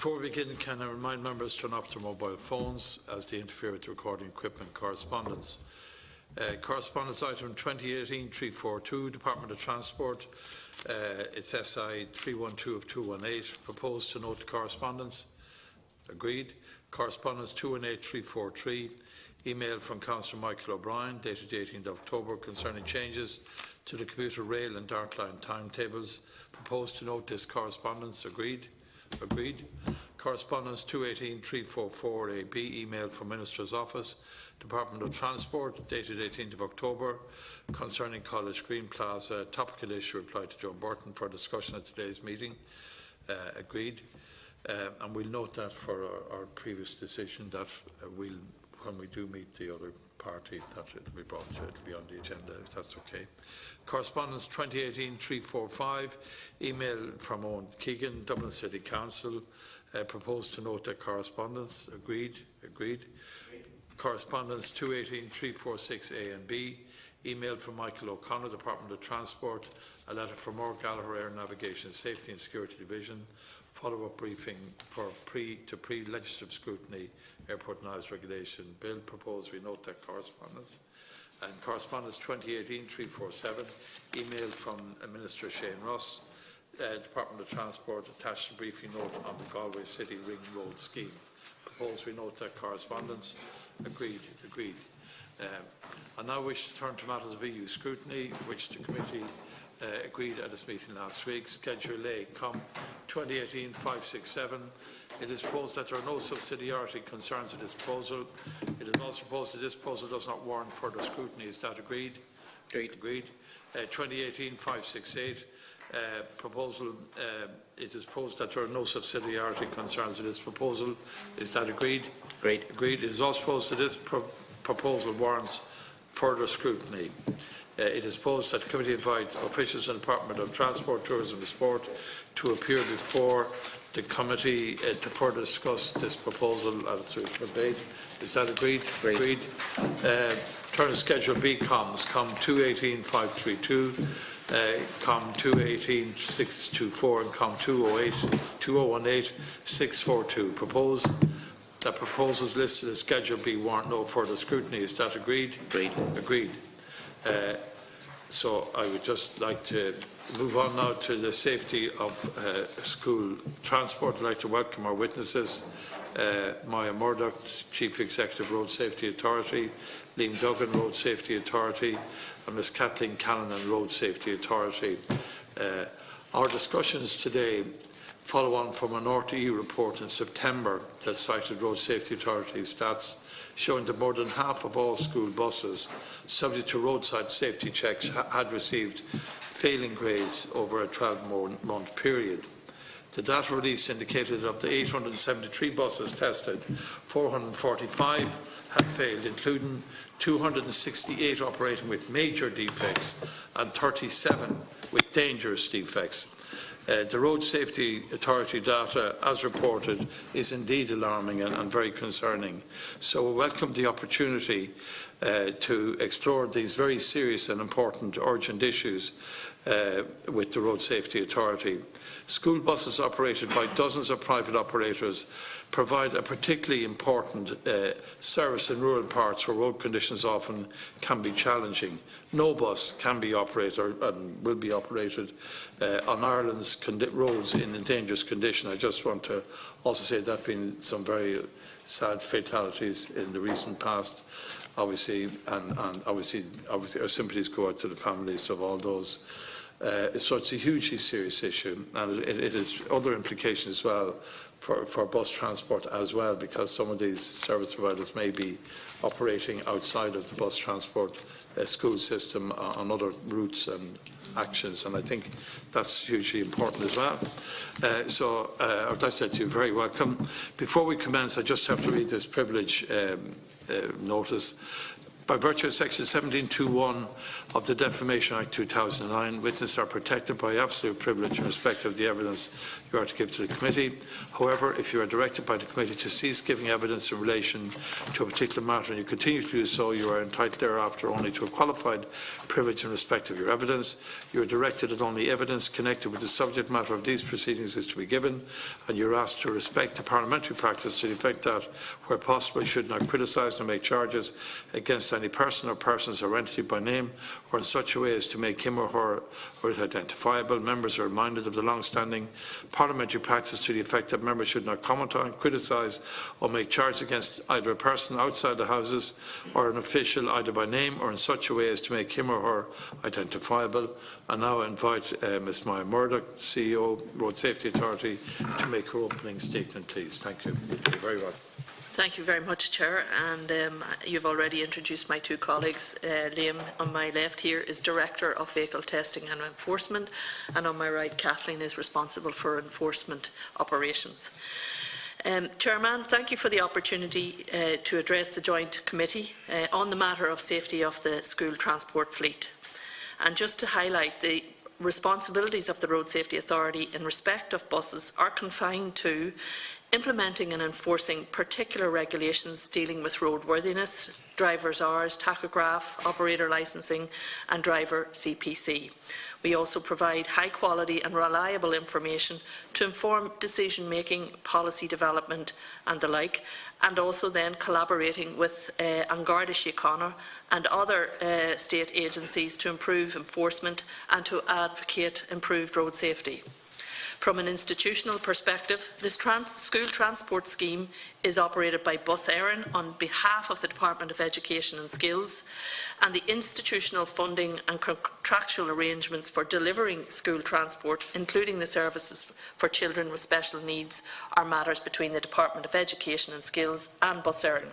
Before we begin, can I remind members to turn off their mobile phones as they interfere with the recording equipment. Correspondence. Correspondence item 2018-342, Department of Transport. It's SI 312 of 218. Proposed to note the correspondence. Agreed. Correspondence 218-343. Email from Councillor Michael O'Brien dated 18th October concerning changes to the commuter rail and dark line timetables. Proposed to note this correspondence. Agreed. Agreed. Correspondence 218-344 AB, email from Minister's Office, Department of Transport, dated 18th of October, concerning College Green Plaza. Topical issue replied to Joan Burton for discussion at today's meeting. Agreed. And we'll note that for our previous decision that when we do meet the other party, that it will be brought to, it'll be on the agenda, if that's okay. Correspondence 2018-345, email from Owen Keegan, Dublin City Council, proposed to note that correspondence. Agreed. Agreed. Correspondence 218-346 A and B, email from Michael O'Connor, Department of Transport, a letter from Mark Gallagher, Air Navigation Safety and Security Division, follow-up briefing for pre-legislative scrutiny, Airport Noise Regulation Bill. Proposed we note that correspondence. And correspondence 2018-347, email from Minister Shane Ross, Department of Transport, attached a briefing note on the Galway City Ring Road scheme. Proposed we note that correspondence. Agreed. Agreed. I now wish to turn to matters of EU scrutiny, which the committee agreed at its meeting last week. Schedule A, COM 2018-567. It is proposed that there are no subsidiarity concerns with this proposal. It is also proposed that this proposal does not warrant further scrutiny. Is that agreed? Agreed. Agreed. 2018-568. Proposal. It is proposed that there are no subsidiarity concerns with this proposal. Is that agreed? Agreed. Agreed. It is also proposed that this proposal warrants further scrutiny. It is proposed that the committee invite officials in the Department of Transport, Tourism and Sport to appear before the committee to further discuss this proposal at its debate. Is that agreed? Agreed. Turn to Schedule B, COMs, COM 218-532, COM 218-624 and COM 2018-642. Proposed that proposals listed as Schedule B warrant no further scrutiny. Is that agreed? Agreed. Agreed. So I would just like to move on now to the safety of school transport. I'd like to welcome our witnesses, Maya Murdoch, Chief Executive Road Safety Authority, Liam Duggan, Road Safety Authority, and Ms Kathleen Callanan, Road Safety Authority. Our discussions today follow on from a North EU report in September that cited Road Safety Authority stats showing that more than half of all school buses subject to roadside safety checks had received failing grades over a 12-month period. The data released indicated that of the 873 buses tested, 445 had failed, including 268 operating with major defects and 37 with dangerous defects. The Road Safety Authority data, as reported, is indeed alarming and very concerning. So we welcome the opportunity to explore these very serious and important urgent issues with the Road Safety Authority. School buses operated by dozens of private operators provide a particularly important service in rural parts where road conditions often can be challenging. No bus can be operated and will be operated on Ireland's roads in a dangerous condition. I just want to also say there have been some very sad fatalities in the recent past, obviously, and obviously our sympathies go out to the families of all those. So it's a hugely serious issue, and it has other implications as well for bus transport as well, because some of these service providers may be operating outside of the bus transport school system on other routes and actions, and I think that's hugely important as well. So I'd like to say to you, very welcome. Before we commence, I just have to read this privilege notice. By virtue of Section 17(2)(1) of the Defamation Act 2009, witnesses are protected by absolute privilege in respect of the evidence you are to give to the committee. However, if you are directed by the committee to cease giving evidence in relation to a particular matter and you continue to do so, you are entitled thereafter only to a qualified privilege in respect of your evidence. You are directed that only evidence connected with the subject matter of these proceedings is to be given, and you are asked to respect the parliamentary practice to the effect that, where possible, you should not criticise nor make charges against any person or persons or entity by name or in such a way as to make him or her identifiable. Members are reminded of the long-standing parliamentary practice to the effect that members should not comment on, criticise or make charges against either a person outside the Houses or an official either by name or in such a way as to make him or her identifiable. I now invite Ms Maya Murdoch, CEO, Road Safety Authority, to make her opening statement, please. Thank you. Thank you very much. Thank you very much, Chair. And you've already introduced my two colleagues. Liam, on my left here, is Director of Vehicle Testing and Enforcement, and on my right, Kathleen is responsible for enforcement operations. Chairman, thank you for the opportunity to address the Joint Committee on the matter of safety of the school transport fleet. And just to highlight, the responsibilities of the Road Safety Authority in respect of buses are confined to implementing and enforcing particular regulations dealing with roadworthiness, driver's hours, tachograph, operator licensing and driver CPC. We also provide high quality and reliable information to inform decision making, policy development and the like, and also then collaborating with An Garda Síochána and other state agencies to improve enforcement and to advocate improved road safety. From an institutional perspective, this school transport scheme is operated by Bus Éireann on behalf of the Department of Education and Skills, and the institutional funding and contractual arrangements for delivering school transport, including the services for children with special needs, are matters between the Department of Education and Skills and Bus Éireann.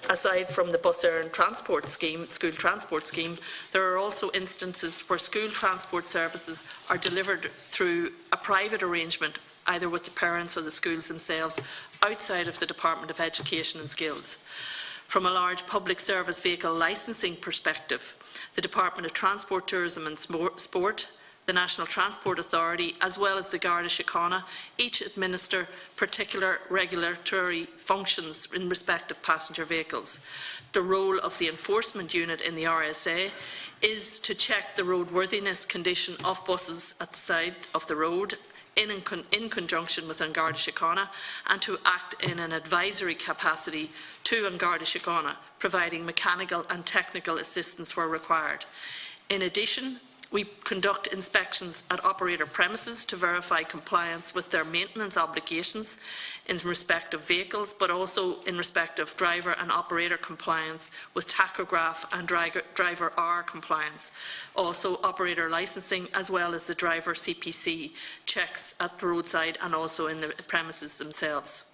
Aside from the Bus Éireann school transport scheme, there are also instances where school transport services are delivered through a private arrangement, either with the parents or the schools themselves, outside of the Department of Education and Skills. From a large public service vehicle licensing perspective, the Department of Transport, Tourism and Sport, the National Transport Authority, as well as the Garda Síochána, each administer particular regulatory functions in respect of passenger vehicles. The role of the enforcement unit in the RSA is to check the roadworthiness condition of buses at the side of the road in conjunction with An Garda Síochána, and to act in an advisory capacity to An Garda Síochána, providing mechanical and technical assistance where required. In addition, we conduct inspections at operator premises to verify compliance with their maintenance obligations in respect of vehicles, but also in respect of driver and operator compliance with tachograph and driver hour compliance. Also operator licensing, as well as the driver CPC checks at the roadside and also in the premises themselves.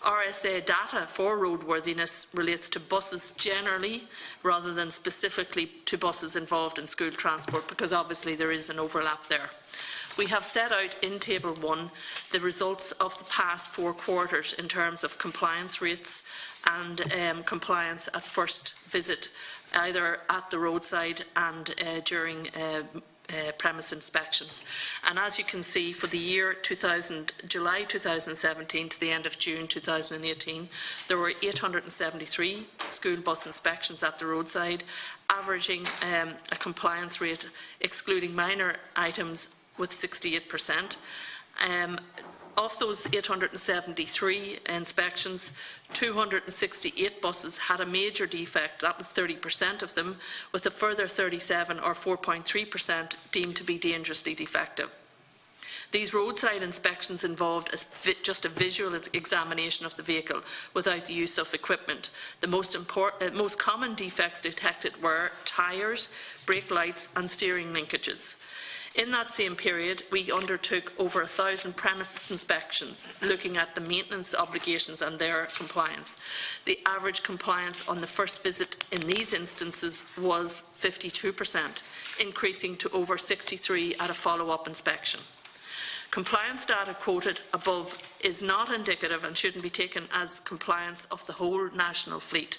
RSA data for roadworthiness relates to buses generally, rather than specifically to buses involved in school transport, because obviously there is an overlap there. We have set out in Table 1 the results of the past 4 quarters in terms of compliance rates and compliance at first visit, either at the roadside and during premise inspections. And as you can see, for the year July 2017 to the end of June 2018, there were 873 school bus inspections at the roadside, averaging a compliance rate, excluding minor items, with 68%. Of those 873 inspections, 268 buses had a major defect, that was 30% of them, with a further 37 or 4.3% deemed to be dangerously defective. These roadside inspections involved just a visual examination of the vehicle without the use of equipment. The most common defects detected were tyres, brake lights and steering linkages. In that same period, we undertook over 1,000 premises inspections, looking at the maintenance obligations and their compliance. The average compliance on the first visit in these instances was 52%, increasing to over 63% at a follow-up inspection. Compliance data quoted above is not indicative and shouldn't be taken as compliance of the whole national fleet.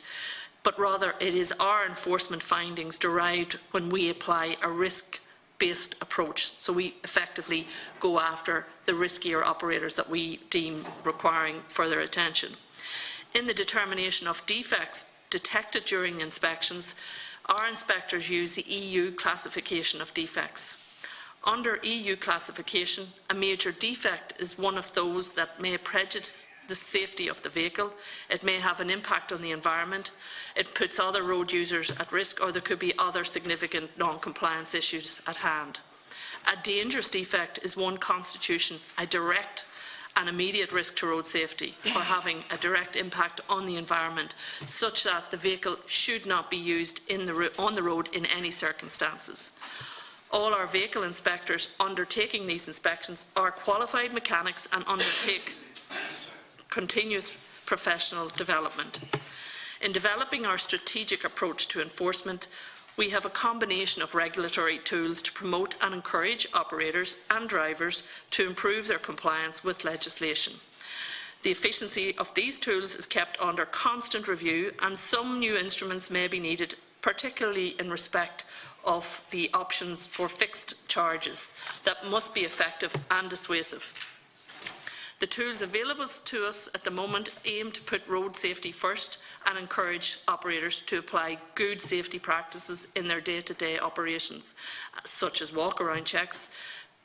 but rather it is our enforcement findings derived when we apply a risk-based approach. So we effectively go after the riskier operators that we deem requiring further attention. In the determination of defects detected during inspections, our inspectors use the EU classification of defects. Under EU classification, a major defect is one of those that may prejudice the safety of the vehicle, it may have an impact on the environment, it puts other road users at risk, or there could be other significant non-compliance issues at hand. A dangerous defect is one constituting a direct and immediate risk to road safety, or having a direct impact on the environment, such that the vehicle should not be used on the road in any circumstances. All our vehicle inspectors undertaking these inspections are qualified mechanics and undertake continuous professional development. In developing our strategic approach to enforcement, we have a combination of regulatory tools to promote and encourage operators and drivers to improve their compliance with legislation. The efficiency of these tools is kept under constant review, and some new instruments may be needed, particularly in respect of the options for fixed charges that must be effective and dissuasive. The tools available to us at the moment aim to put road safety first and encourage operators to apply good safety practices in their day-to-day operations, such as walk-around checks,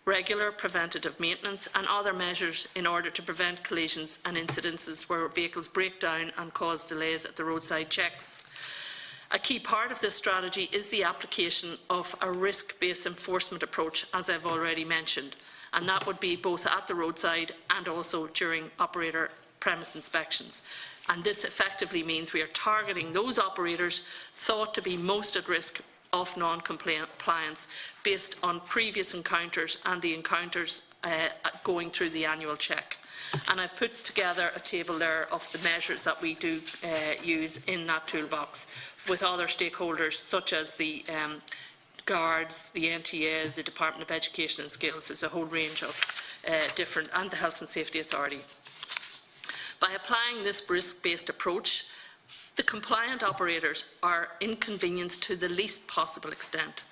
regular preventative maintenance and other measures in order to prevent collisions and incidences where vehicles break down and cause delays at the roadside checks. A key part of this strategy is the application of a risk-based enforcement approach, as I've already mentioned, and that would be both at the roadside and also during operator premise inspections. And this effectively means we are targeting those operators thought to be most at risk of non-compliance based on previous encounters and the encounters going through the annual check. And I've put together a table there of the measures that we do use in that toolbox with other stakeholders such as the Guards, the NTA, the Department of Education and Skills. There's a whole range of different, and the Health and Safety Authority. By applying this risk-based approach, the compliant operators are inconvenienced to the least possible extent,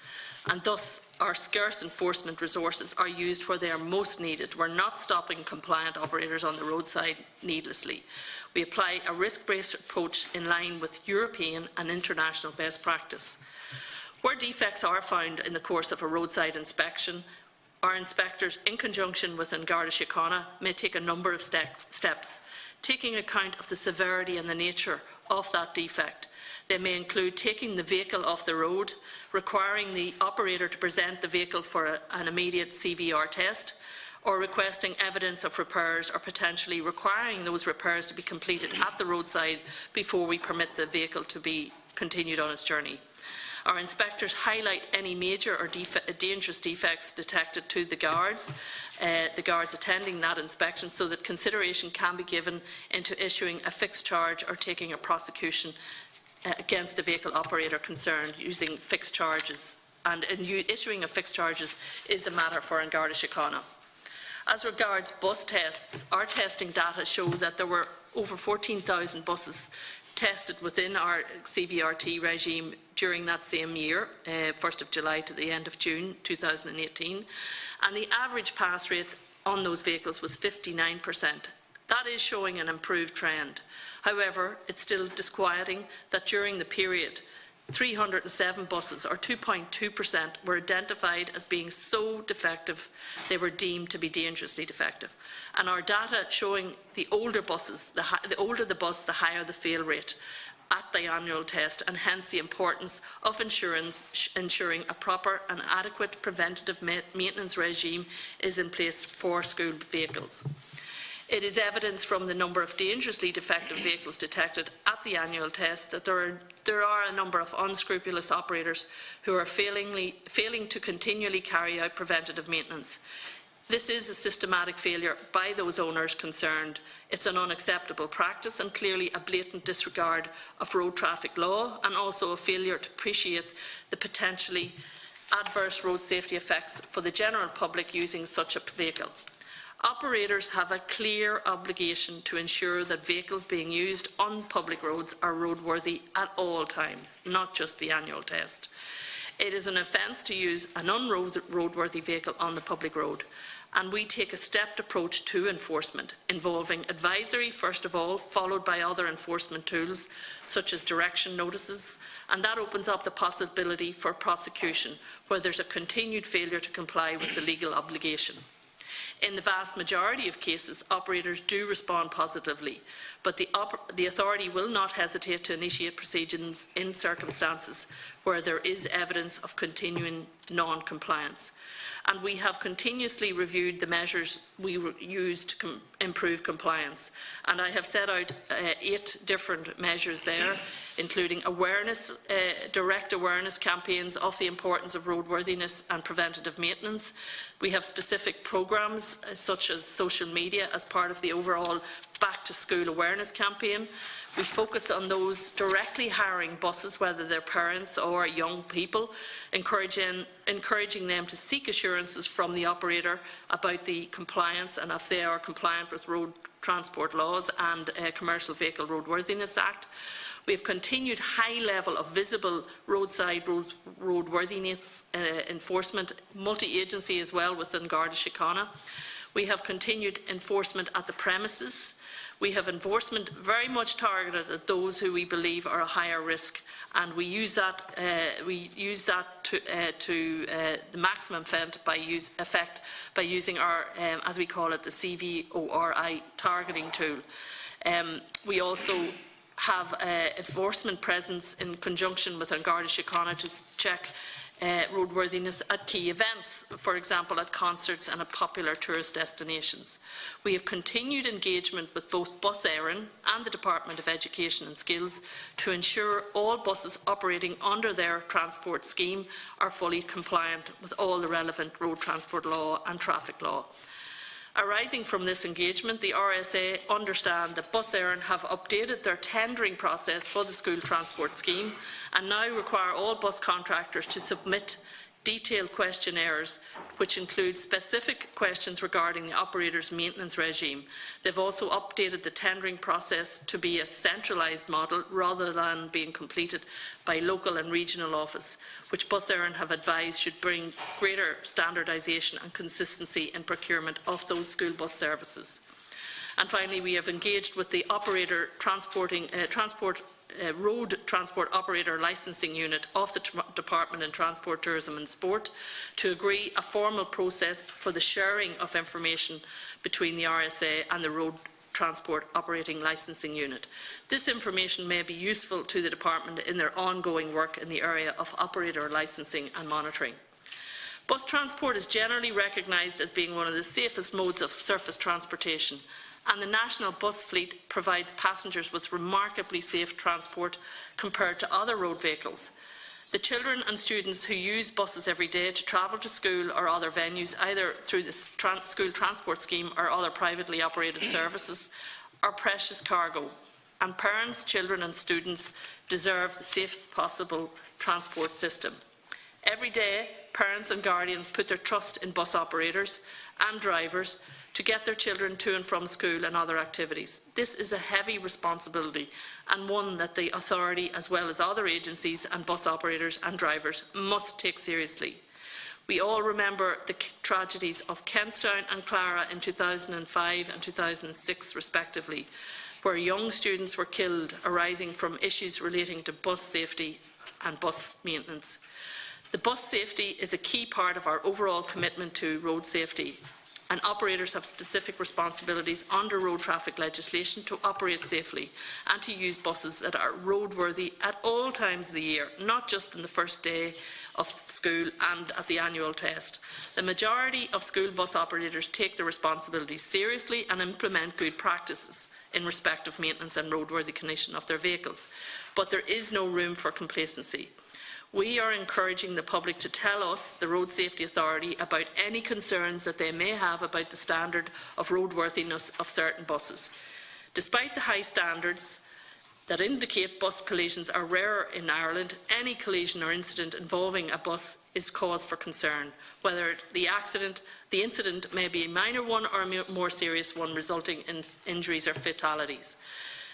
and thus our scarce enforcement resources are used where they are most needed. We're not stopping compliant operators on the roadside needlessly. We apply a risk-based approach in line with European and international best practice. Where defects are found in the course of a roadside inspection, our inspectors, in conjunction with Garda Síochána, may take a number of steps, taking account of the severity and the nature of that defect. They may include taking the vehicle off the road, requiring the operator to present the vehicle for an immediate CVR test, or requesting evidence of repairs, or potentially requiring those repairs to be completed at the roadside before we permit the vehicle to be continued on its journey. Our inspectors highlight any major or dangerous defects detected to the guards attending that inspection, so that consideration can be given into issuing a fixed charge or taking a prosecution against the vehicle operator concerned using fixed charges. And issuing of fixed charges is a matter for Garda Síochána. As regards bus tests, our testing data show that there were over 14,000 buses tested within our CVRT regime during that same year, 1st of July to the end of June 2018, and the average pass rate on those vehicles was 59%. That is showing an improved trend. However, it's still disquieting that during the period, 307 buses, or 2.2%, were identified as being so defective they were deemed to be dangerously defective. And our data showing the older buses, the older the bus, the higher the fail rate at the annual test, and hence the importance of ensuring a proper and adequate preventative maintenance regime is in place for school vehicles. It is evidence from the number of dangerously defective vehicles detected at the annual test that there are a number of unscrupulous operators who are failing to continually carry out preventative maintenance. This is a systematic failure by those owners concerned. It's an unacceptable practice and clearly a blatant disregard of road traffic law, and also a failure to appreciate the potentially adverse road safety effects for the general public using such a vehicle. Operators have a clear obligation to ensure that vehicles being used on public roads are roadworthy at all times, not just the annual test. It is an offence to use an unroadworthy vehicle on the public road, and we take a stepped approach to enforcement, involving advisory first of all, followed by other enforcement tools such as direction notices, and that opens up the possibility for prosecution where there is a continued failure to comply with the legal obligation. In the vast majority of cases, operators do respond positively, but the authority will not hesitate to initiate proceedings in circumstances where there is evidence of continuing non-compliance. And we have continuously reviewed the measures we use to improve compliance. And I have set out 8 different measures there, including direct awareness campaigns of the importance of roadworthiness and preventative maintenance. We have specific programmes such as social media as part of the overall Back to School awareness campaign. We focus on those directly hiring buses, whether they're parents or young people, encouraging them to seek assurances from the operator about the compliance and if they are compliant with road transport laws and Commercial Vehicle Roadworthiness Act. We have continued high level of visible roadside roadworthiness enforcement, multi-agency as well within Garda Síochána. We have continued enforcement at the premises. We have enforcement very much targeted at those who we believe are a higher risk, and we use that to the maximum effect by using our, as we call it, the CVORI targeting tool. We also have enforcement presence in conjunction with Garda Síochána to check roadworthiness at key events, for example at concerts and at popular tourist destinations. We have continued engagement with both Bus Éireann and the Department of Education and Skills to ensure all buses operating under their transport scheme are fully compliant with all the relevant road transport law and traffic law. Arising from this engagement, the RSA understand that Bus Éireann have updated their tendering process for the school transport scheme and now require all bus contractors to submit detailed questionnaires which include specific questions regarding the operator's maintenance regime. They've also updated the tendering process to be a centralised model rather than being completed by local and regional office, which Bus Éireann have advised should bring greater standardisation and consistency in procurement of those school bus services. And finally, we have engaged with the operator Road Transport Operator Licensing Unit of the Department in Transport, Tourism and Sport to agree a formal process for the sharing of information between the RSA and the Road Transport Operating Licensing Unit. This information may be useful to the Department in their ongoing work in the area of operator licensing and monitoring. Bus transport is generally recognised as being one of the safest modes of surface transportation, and the national bus fleet provides passengers with remarkably safe transport compared to other road vehicles. The children and students who use buses every day to travel to school or other venues, either through the school transport scheme or other privately operated services, are precious cargo, and parents, children and students deserve the safest possible transport system. Every day, parents and guardians put their trust in bus operators and drivers to get their children to and from school and other activities. This is a heavy responsibility and one that the authority, as well as other agencies and bus operators and drivers, must take seriously. We all remember the tragedies of Kentstown and Clara in 2005 and 2006 respectively, where young students were killed arising from issues relating to bus safety and bus maintenance. The bus safety is a key part of our overall commitment to road safety, and operators have specific responsibilities under road traffic legislation to operate safely and to use buses that are roadworthy at all times of the year, not just on the first day of school and at the annual test. The majority of school bus operators take the responsibilities seriously and implement good practices in respect of maintenance and roadworthy condition of their vehicles, but there is no room for complacency. We are encouraging the public to tell us, the Road Safety Authority, about any concerns that they may have about the standard of roadworthiness of certain buses. Despite the high standards, that indicate bus collisions are rare in Ireland. Any collision or incident involving a bus is cause for concern, whether the incident may be a minor one or a more serious one, resulting in injuries or fatalities.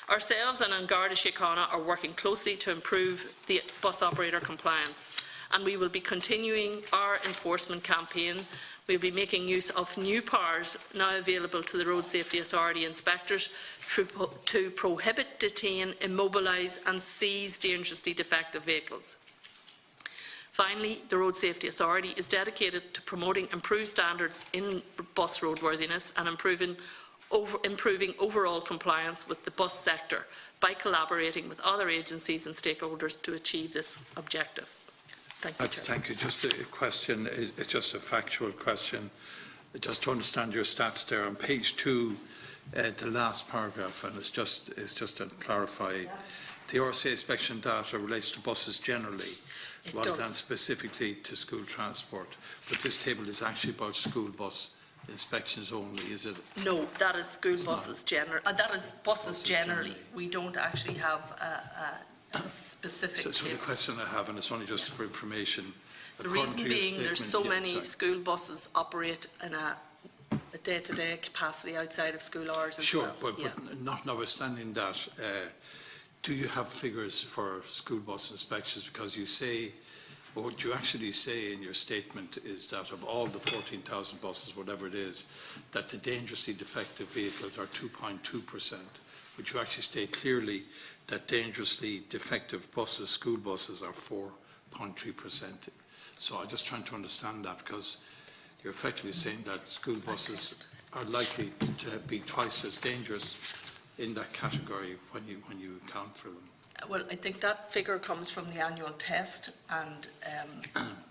Ourselves and An Garda Síochána are working closely to improve the bus operator compliance, and we will be continuing our enforcement campaign. We will be making use of new powers now available to the Road Safety Authority inspectors to prohibit, detain, immobilise and seize dangerously defective vehicles. Finally, the Road Safety Authority is dedicated to promoting improved standards in bus roadworthiness and improving overall compliance with the bus sector by collaborating with other agencies and stakeholders to achieve this objective. Thank you, Chair. Thank you. Just a question, it's just a factual question, just to understand your stats there. On page 2, the last paragraph, and it's just to clarify, the RSA inspection data relates to buses generally, rather than specifically to school transport. But this table is actually about school bus inspections only, is it? No, that is school buses generally. That is buses generally. We don't actually have a specific. So the question I have, and it's only just for information. The reason being, there's so many school buses operate in a day-to-day capacity outside of school hours as well. Sure, but notwithstanding that, do you have figures for school bus inspections? Because you say, or what you actually say in your statement is that of all the 14,000 buses, whatever it is, that the dangerously defective vehicles are 2.2%. But you actually state clearly that dangerously defective buses, school buses, are 4.3%. So I'm just trying to understand that, because you're effectively saying that school buses are likely to be twice as dangerous in that category when you account for them. Well, I think that figure comes from the annual test, and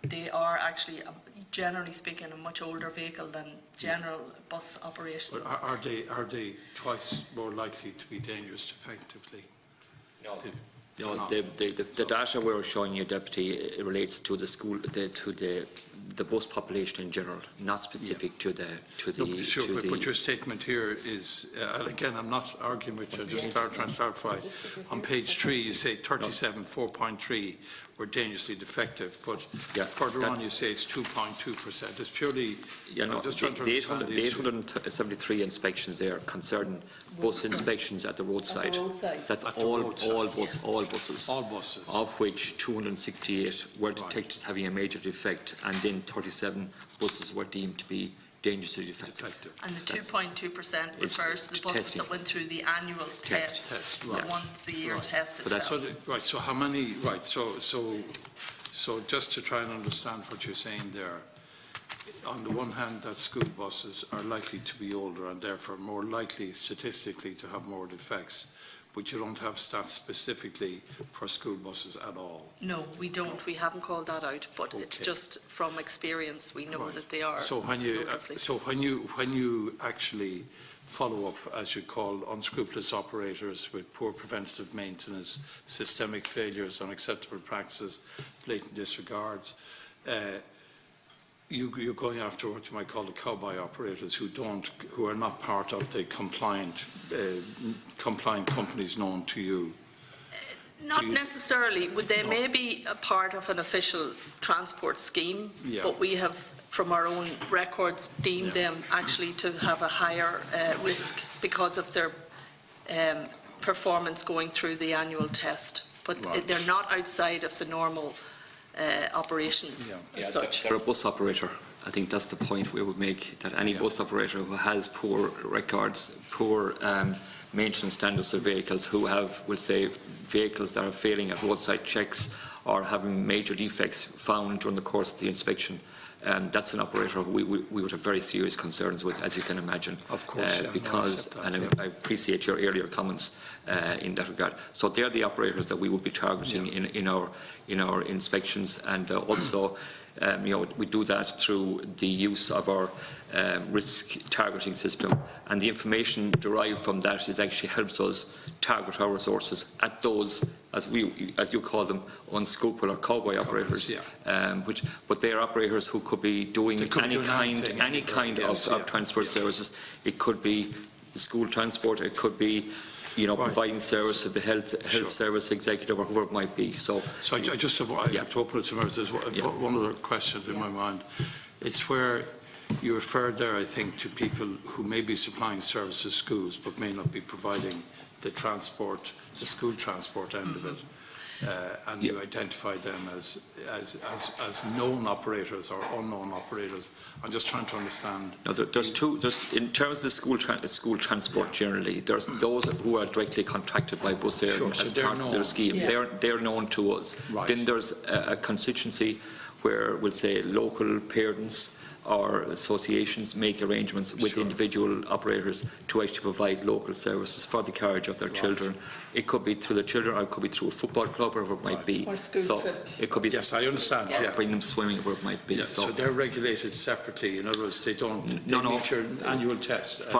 they are actually, generally speaking, a much older vehicle than general bus operation. But are they twice more likely to be dangerous effectively? No. No, the data we're showing you, Deputy, it relates to the school, the bus population in general, not specific to the. No, sure, but your statement here is, and again, I'm not arguing with you, just trying to clarify. On page 3, you say 37, 4.3 were dangerously defective, but further on you say it's 2.2%. It's purely. No, just trying to the 873 inspections there concern bus inspections at the roadside. That's all buses. All buses. Of which 268 were detected as having a major defect, and then 37 buses were deemed to be dangerously defective. And the 2.2% refers to the buses that went through the annual test, the once-a-year test itself. Right. So how many? Right. So just to try and understand what you're saying there. On the one hand, that school buses are likely to be older and therefore more likely statistically to have more defects, but you don't have stats specifically for school buses at all. No, we don't. We haven't called that out, but it's just from experience we know that they are. So when you actually follow up, as you call, unscrupulous operators with poor preventative maintenance, systemic failures, unacceptable practices, blatant disregards, you're going after what you might call the cowboy operators who are not part of the compliant companies known to you. Not necessarily. They may be a part of an official transport scheme, but we have, from our own records, deemed them actually to have a higher risk because of their performance going through the annual test. But they're not outside of the normal operations as such. They're a bus operator. I think that's the point we would make, that any bus operator who has poor records, poor maintenance standards of vehicles, who have, we'll say, vehicles that are failing at roadside checks or having major defects found during the course of the inspection, that's an operator who we would have very serious concerns with, as you can imagine. Of course, because, I appreciate your earlier comments in that regard. So they're the operators that we would be targeting in our inspections, and also, we do that through the use of our risk targeting system, and the information derived from that actually helps us target our resources at those, as you call them, unscrupulous or cowboy operators. But they are operators who could be doing any kind of transport services. It could be school transport, it could be providing service to the health service executive or whoever it might be. So I just have, I have to open it to members. There's one other question in my mind. It's where you referred there, I think, to people who may be supplying services to schools but may not be providing the transport, the school transport end of it. And you identified them as known operators or unknown operators. I'm just trying to understand. No, there's two. In terms of the school transport generally, there's those who are directly contracted by Bus Éireann as part of their scheme. Yeah. They're known to us. Right. Then there's a constituency where we'll say local parents or associations make arrangements with individual operators to actually provide local services for the carriage of their children. It could be through the children, or it could be through a football club, or whatever it might be. Or school trip. It could be. Yes, I understand. Yeah. Bring them swimming, where it might be. Yes, so they're regulated separately. In other words, they don't meet your annual test.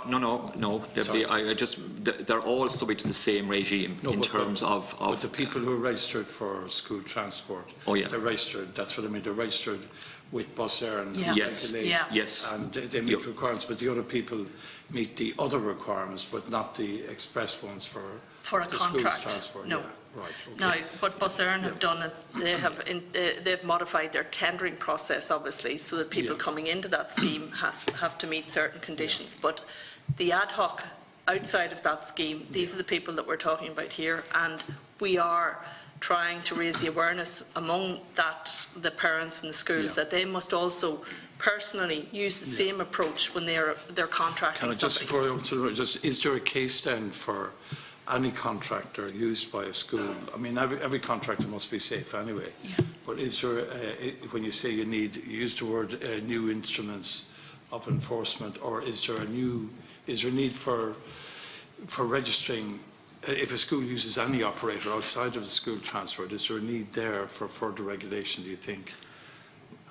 No. They're all subject to the same regime in terms of. But the people who are registered for school transport, they're registered. That's what I mean. They're registered with Bus Éireann. Yes. And they meet requirements, but the other people meet the other requirements, but not the express ones for a contract. Transport. No. Yeah. Right. Okay. Now, what Bus Éireann have done is they've modified their tendering process, obviously, so that people coming into that scheme have to meet certain conditions. But the ad hoc outside of that scheme, these are the people that we're talking about here, and we are trying to raise the awareness among the parents and the schools that they must also personally use the same approach when they're contracting. Can I just, before I open to is there a case then for any contractor used by a school? I mean, every contractor must be safe anyway. Yeah. But is there, when you say you use the word new instruments of enforcement, or is there a need for registering? If a school uses any operator outside of the school transport, is there a need there for further regulation, do you think?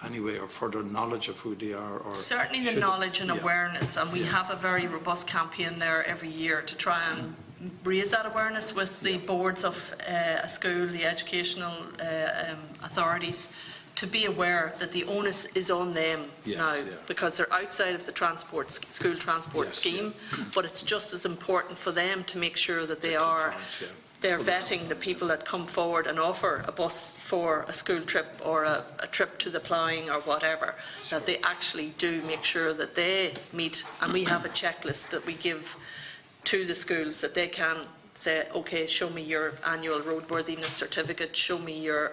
Anyway, or further knowledge of who they are? Or certainly the knowledge and awareness, and we have a very robust campaign there every year to try and raise that awareness with the boards of a school, the educational authorities, to be aware that the onus is on them now, because they're outside of the school transport scheme, but it's just as important for them to make sure that they're vetting the people that come forward and offer a bus for a school trip or a trip to the ploughing or whatever, that they actually do make sure that they meet, and we have a checklist that we give to the schools that they can say, okay, show me your annual roadworthiness certificate, show me your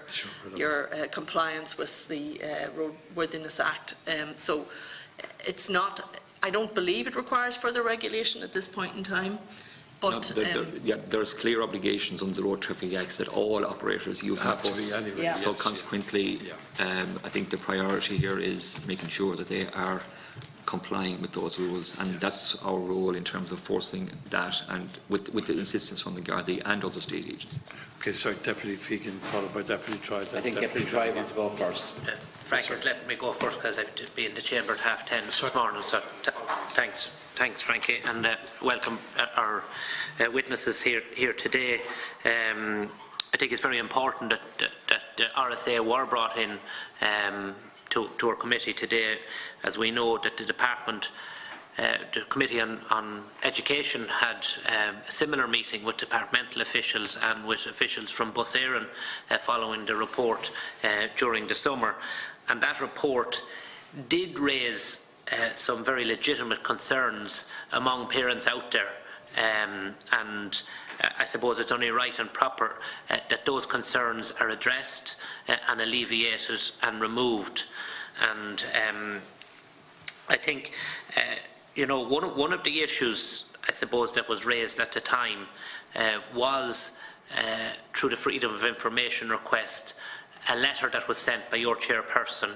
compliance with the Roadworthiness Act. So it's not, I don't believe it requires further regulation at this point in time. But there's clear obligations under the Road Traffic Acts that all operators use that bus. Anyway. So consequently, I think the priority here is making sure that they are complying with those rules, and that's our role in terms of forcing that, and with the insistence from the Gardaí and other state agencies. Okay, sorry, Deputy Fegan, followed by Deputy Try. I think Deputy Try wants to go first. Frank has let me go first because I have to be in the chamber at 10:30 this morning. So thanks, Frankie, and welcome our witnesses here today. I think it's very important that the RSA were brought in to our committee today, as we know that the department, the Committee on Education had a similar meeting with departmental officials and with officials from Bus Éireann following the report during the summer, and that report did raise some very legitimate concerns among parents out there, and I suppose it's only right and proper that those concerns are addressed and alleviated and removed. And I think, one of the issues, I suppose, that was raised at the time was, through the Freedom of Information request, a letter that was sent by your chairperson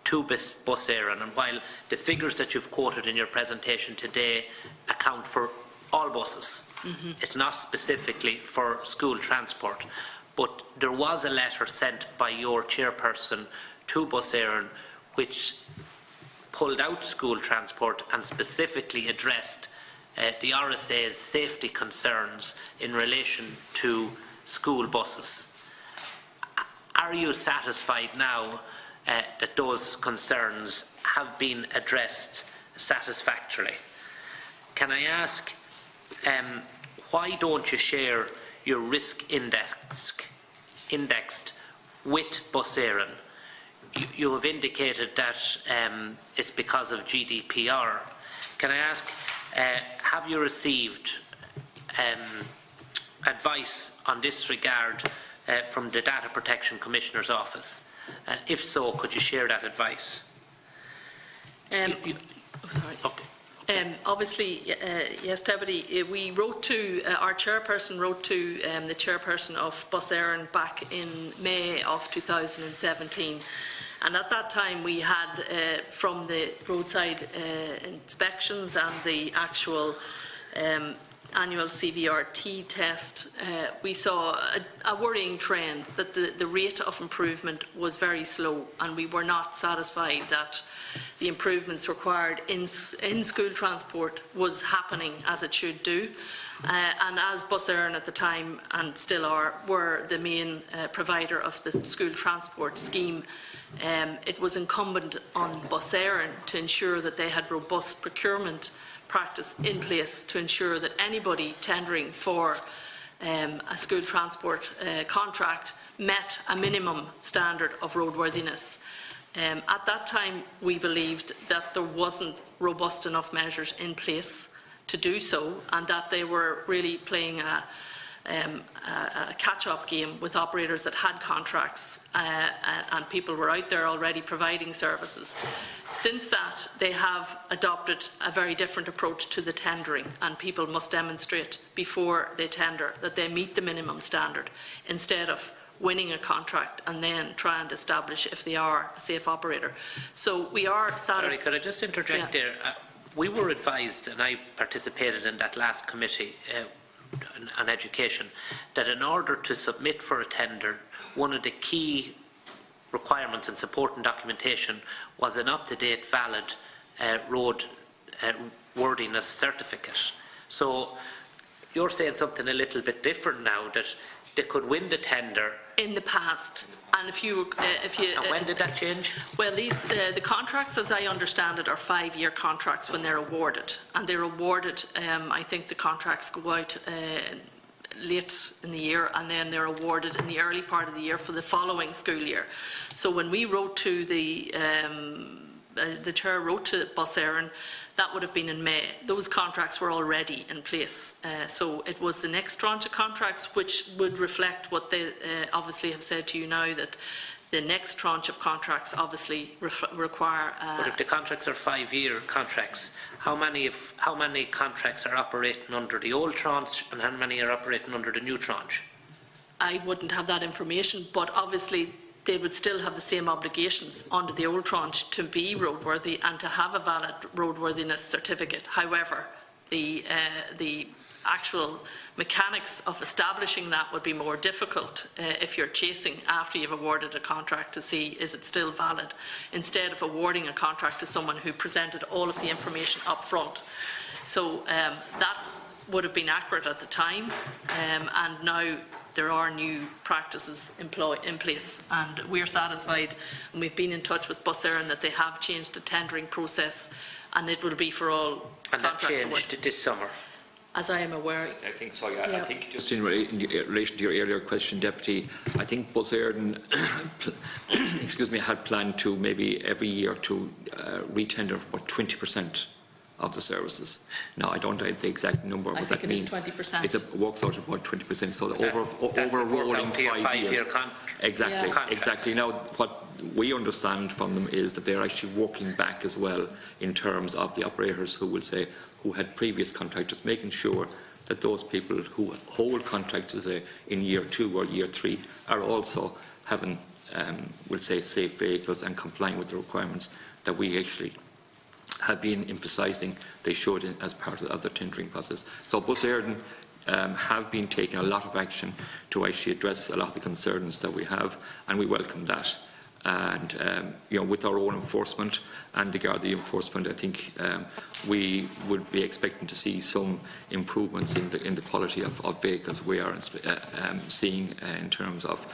to Bus Éireann. And while the figures that you've quoted in your presentation today account for all buses, it's not specifically for school transport, but there was a letter sent by your chairperson to Bus Éireann which pulled out school transport and specifically addressed the RSA's safety concerns in relation to school buses. Are you satisfied now that those concerns have been addressed satisfactorily? Can I ask why don't you share your risk indexed with Bus Éireann? You have indicated that it's because of GDPR. Can I ask, have you received advice on this regard from the Data Protection Commissioner's Office? And if so, could you share that advice? Sorry. Okay. Obviously, yes, Deputy, we wrote to, our chairperson wrote to the chairperson of Bus Éireann back in May of 2017. And at that time we had, from the roadside inspections and the actual annual CVRT test, we saw a worrying trend that the rate of improvement was very slow, and we were not satisfied that the improvements required in school transport was happening as it should do. And as Bus Éireann at the time, and still are, were the main provider of the school transport scheme, it was incumbent on Bus Éireann to ensure that they had robust procurement practice in place to ensure that anybody tendering for a school transport contract met a minimum standard of roadworthiness. At that time, we believed that there wasn't robust enough measures in place to do so, and that they were really playing a catch-up game with operators that had contracts, and people were out there already providing services. Since that, they have adopted a very different approach to the tendering, and people must demonstrate before they tender that they meet the minimum standard, instead of winning a contract and then try and establish if they are a safe operator. So we are satisfied. Sorry, could I just interject there? We were advised, and I participated in that last committee on education, that in order to submit for a tender, one of the key requirements and supporting documentation was an up-to-date valid road worthiness certificate. So you're saying something a little bit different now, that they could win the tender in the past, and and when did that change? Well, these the contracts, as I understand it, are 5-year contracts when they're awarded, and they're awarded. I think the contracts go out late in the year, and then they're awarded in the early part of the year for the following school year. So when we wrote to the chair wrote to Bus Éireann, that would have been in May. Those contracts were already in place. So it was the next tranche of contracts which would reflect what they obviously have said to you now, that the next tranche of contracts obviously require... But if the contracts are 5-year contracts, how many contracts are operating under the old tranche and how many are operating under the new tranche? I wouldn't have that information, but obviously they would still have the same obligations under the old tranche to be roadworthy and to have a valid roadworthiness certificate. However, the actual mechanics of establishing that would be more difficult if you're chasing after you've awarded a contract to see is it still valid, instead of awarding a contract to someone who presented all of the information up front. So that would have been accurate at the time, and now there are new practices in place, and we're satisfied, and we've been in touch with Bus Éireann that they have changed the tendering process, and it will be for all contracts. And that changed this summer? As I am aware. I think so, yeah. I think just in relation to your earlier question, Deputy, I think Bus Éireann excuse me, had planned to maybe every year to re-tender for about 20% of the services. Now, I don't know the exact number, but that means it is 20%. It works out at about 20%. So over a rolling 5 years. Exactly, exactly. Now, what we understand from them is that they're actually working back as well in terms of the operators who will say who had previous contractors, making sure that those people who hold contracts in year 2 or year 3 are also having, we'll say, safe vehicles and complying with the requirements that we actually have been emphasising they should as part of the tendering process. So Bus Éireann have been taking a lot of action to actually address a lot of the concerns that we have, and we welcome that. And with our own enforcement and the Gardaí enforcement, I think we would be expecting to see some improvements in the quality of vehicles we are seeing in terms of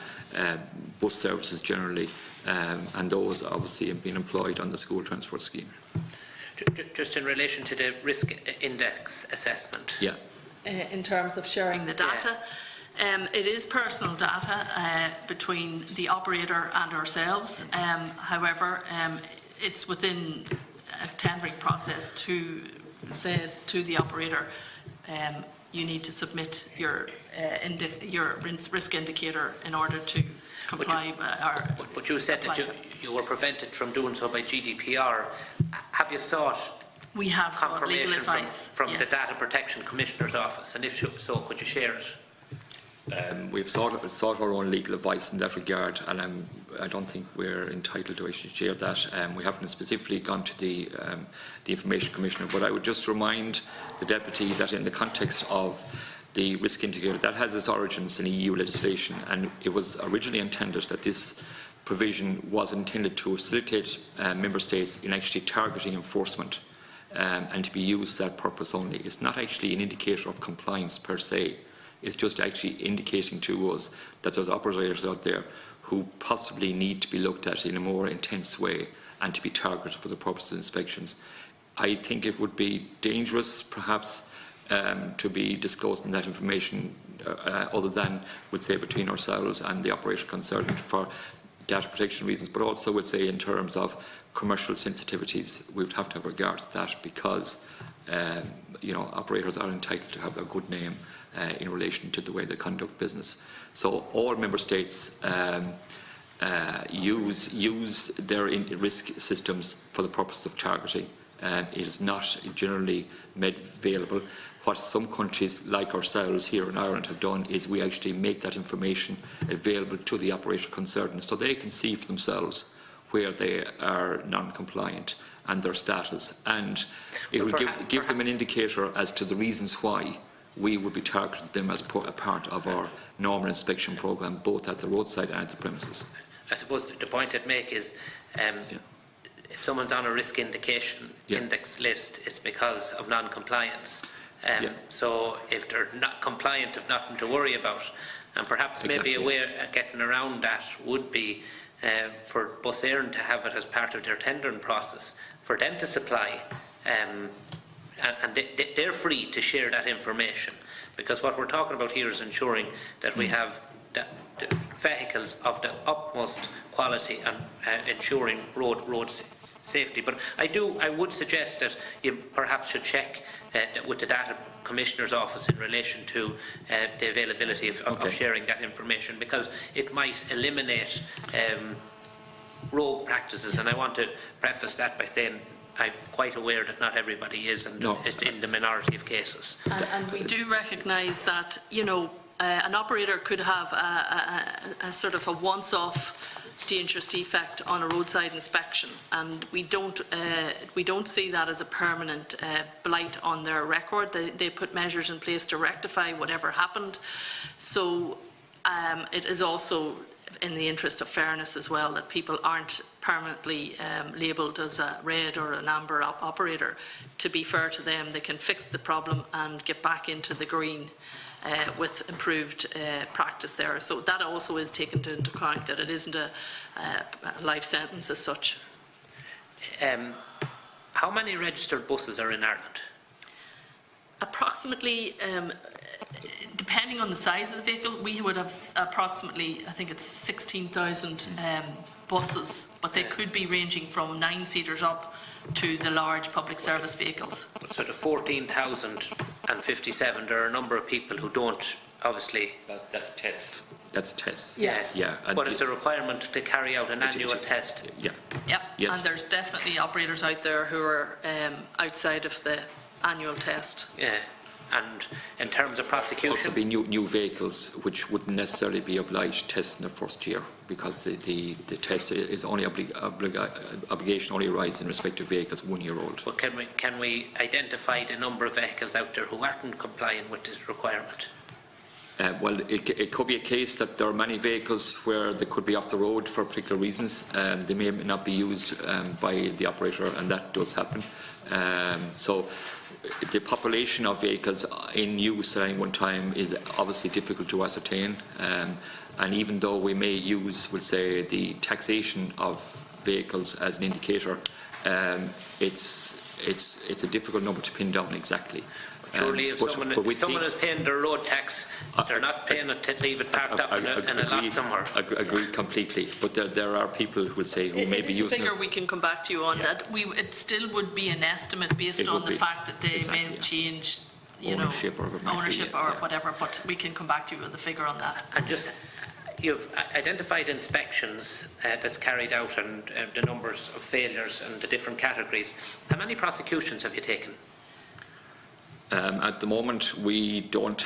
bus services generally, and those obviously have been employed on the school transport scheme. Just in relation to the risk index assessment. Yeah. in terms of sharing the data. It is personal data between the operator and ourselves. However, it's within a tendering process to say to the operator, you need to submit your risk indicator in order to comply. But you said that you were prevented from doing so by GDPR. Have you sought we have confirmation legal advice from the Data Protection Commissioner's Office? And if so, could you share it? We've sought our own legal advice in that regard, and I don't think we're entitled to actually share that. We haven't specifically gone to the Information Commissioner, but I would just remind the Deputy that in the context of the risk indicator, that has its origins in EU legislation, and it was originally intended that this provision was intended to facilitate Member States in actually targeting enforcement and to be used for that purpose only. It's not actually an indicator of compliance per se. It's just actually indicating to us that there's operators out there who possibly need to be looked at in a more intense way and to be targeted for the purpose of inspections. I think it would be dangerous, perhaps, to be disclosing that information other than, would say, between ourselves and the operator concerned for data protection reasons, but also, would say, in terms of commercial sensitivities. We would have to have regard to that because operators are entitled to have their good name in relation to the way they conduct business. So all Member States use their risk systems for the purpose of targeting. It is not generally made available. What some countries like ourselves here in Ireland have done is we actually make that information available to the operator concerned so they can see for themselves where they are non-compliant and their status, and it will give them an indicator as to the reasons why we would be targeting them as a part of our normal inspection programme, both at the roadside and at the premises. I suppose the point I'd make is if someone's on a risk indication index list, it's because of non-compliance. So if they're not compliant, they've nothing to worry about. And perhaps maybe a way of getting around that would be for Bus Éireann to have it as part of their tendering process, for them to supply, and they're free to share that information, because what we're talking about here is ensuring that we have the vehicles of the utmost quality and ensuring road safety. But I would suggest that you perhaps should check with the Data Commissioner's Office in relation to the availability of sharing that information, because it might eliminate rogue practices. And I want to preface that by saying I'm quite aware that not everybody is, and it's in the minority of cases. And we do recognise that, an operator could have a sort of a once-off dangerous defect on a roadside inspection, and we don't see that as a permanent blight on their record. They put measures in place to rectify whatever happened. So it is also in the interest of fairness as well that people aren't permanently labelled as a red or an amber operator. To be fair to them, they can fix the problem and get back into the green with improved practice there. So that also is taken into account, that it isn't a life sentence as such. How many registered buses are in Ireland? Approximately, depending on the size of the vehicle, we would have approximately, I think it's 16,000 buses, but they could be ranging from 9-seaters up to the large public service vehicles. So the 14,057, there are a number of people who don't, obviously. That's tests. That's tests. Yeah. But it's a requirement to carry out an annual test. Yep. Yes. And there's definitely operators out there who are outside of the annual test. Yeah. And in terms of prosecution, also be new vehicles which wouldn't necessarily be obliged to test in the first year, because the test is only obligation only arises in respect to vehicles 1 year old. But can we identify the number of vehicles out there who aren't complying with this requirement? Well, it could be a case that there are many vehicles where they could be off the road for particular reasons. They may not be used by the operator, and that does happen. So the population of vehicles in use at any one time is obviously difficult to ascertain. And even though we may use, we'll say, the taxation of vehicles as an indicator, it's a difficult number to pin down exactly. Surely if someone is paying their road tax, they're not paying it to leave it parked up in a lot somewhere. Agree completely. But there are people who will say who may be using it. It's a figure we can come back to you on that. It still would be an estimate based on the fact that they may have changed ownership or whatever, but we can come back to you with a figure on that. And just, you've identified inspections that's carried out and the numbers of failures and the different categories. How many prosecutions have you taken? At the moment, we don't